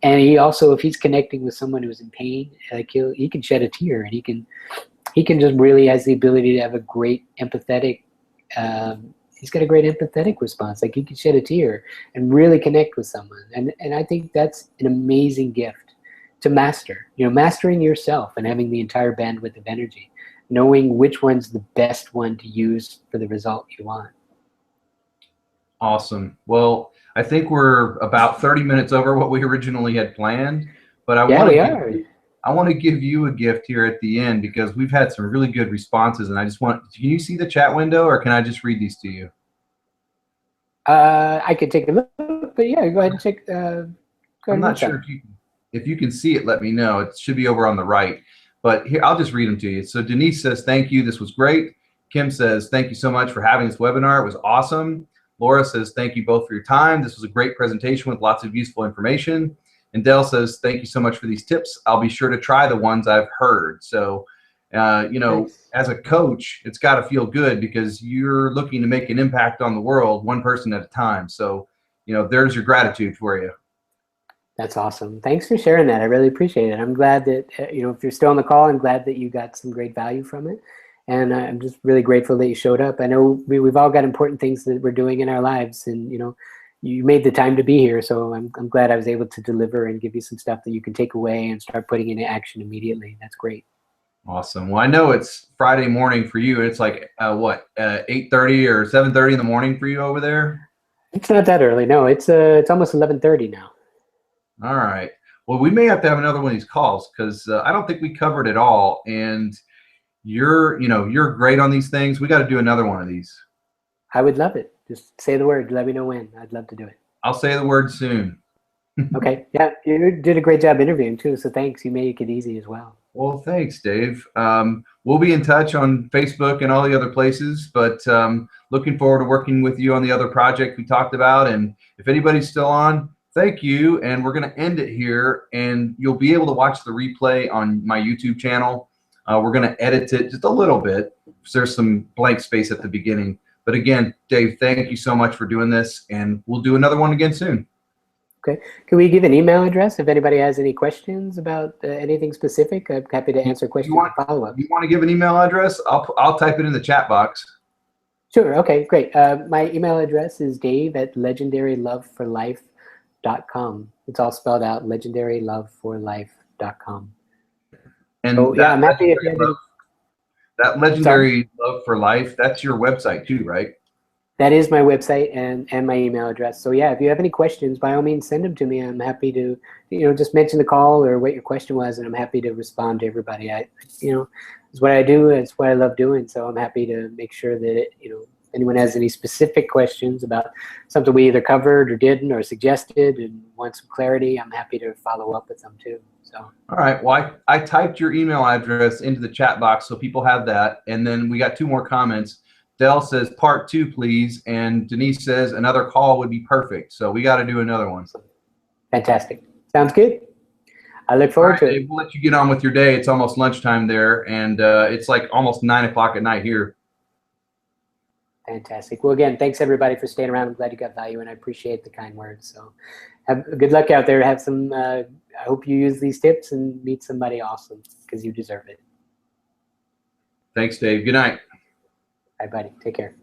And he also, if he's connecting with someone who's in pain, like he can shed a tear, and he can just really has the ability to have a great empathetic. He's got a great empathetic response. Like he can shed a tear and really connect with someone, and I think that's an amazing gift to master. You know, mastering yourself and having the entire bandwidth of energy, knowing which one's the best one to use for the result you want. Awesome. Well, I think we're about 30 minutes over what we originally had planned, but I want to give you a gift here at the end because we've had some really good responses, and I just want, can you see the chat window, or can I just read these to you? I could take a look, but yeah, go ahead and check. I'm not sure if you can see it, let me know. It should be over on the right, but here, I'll just read them to you. So Denise says, thank you, this was great. Kim says, thank you so much for having this webinar, it was awesome. Laura says, thank you both for your time. This was a great presentation with lots of useful information. And Dell says, thank you so much for these tips. I'll be sure to try the ones I've heard. So, you know, as a coach, it's got to feel good because you're looking to make an impact on the world, one person at a time. So, you know, there's your gratitude for you. That's awesome. Thanks for sharing that. I really appreciate it. I'm glad that, you know, if you're still on the call, I'm glad that you got some great value from it. And I'm just really grateful that you showed up. I know we've all got important things that we're doing in our lives, and you know, you made the time to be here. So I'm glad I was able to deliver and give you some stuff that you can take away and start putting into action immediately. That's great. Awesome. Well, I know it's Friday morning for you. It's like what, 8:30 or 7:30 in the morning for you over there? It's not that early. No, it's almost 11:30 now. All right. Well, we may have to have another one of these calls because I don't think we covered it all. And you're great on these things. We got to do another one of these. I would love it. Just say the word. Let me know when. I'd love to do it. I'll say the word soon. Okay. Yeah, you did a great job interviewing too. So thanks. You make it easy as well. Well, thanks, Dave. We'll be in touch on Facebook and all the other places, but looking forward to working with you on the other project we talked about. And if anybody's still on, thank you. And we're going to end it here, and you'll be able to watch the replay on my YouTube channel. We're going to edit it just a little bit. There's some blank space at the beginning. But again, Dave, thank you so much for doing this, and we'll do another one again soon. Okay. Can we give an email address if anybody has any questions about anything specific? I'm happy to answer questions and follow up. You want to give an email address? I'll type it in the chat box. Sure. Okay, great. My email address is dave@legendaryloveforlife.com. It's all spelled out, legendaryloveforlife.com. And so, yeah, I'm happy if you have any. That Legendary Love for Life, that's your website too, right? That is my website and my email address. So yeah, if you have any questions, by all means, send them to me. I'm happy to, just mention the call or what your question was, and I'm happy to respond to everybody. It's what I do. It's what I love doing. So I'm happy to make sure that if anyone has any specific questions about something we either covered or didn't or suggested and want some clarity, I'm happy to follow up with them too. So. All right. Well, I typed your email address into the chat box so people have that. And then we got 2 more comments. Dell says part 2, please. And Denise says another call would be perfect. So we got to do another one. Fantastic. Sounds good. I look forward to it. Dave, we'll let you get on with your day. It's almost lunchtime there. And it's like almost 9 o'clock at night here. Fantastic. Well, again, thanks everybody for staying around. I'm glad you got value, and I appreciate the kind words. So good luck out there. Have some, I hope you use these tips and meet somebody awesome because you deserve it. Thanks, Dave. Good night. Bye, buddy. Take care.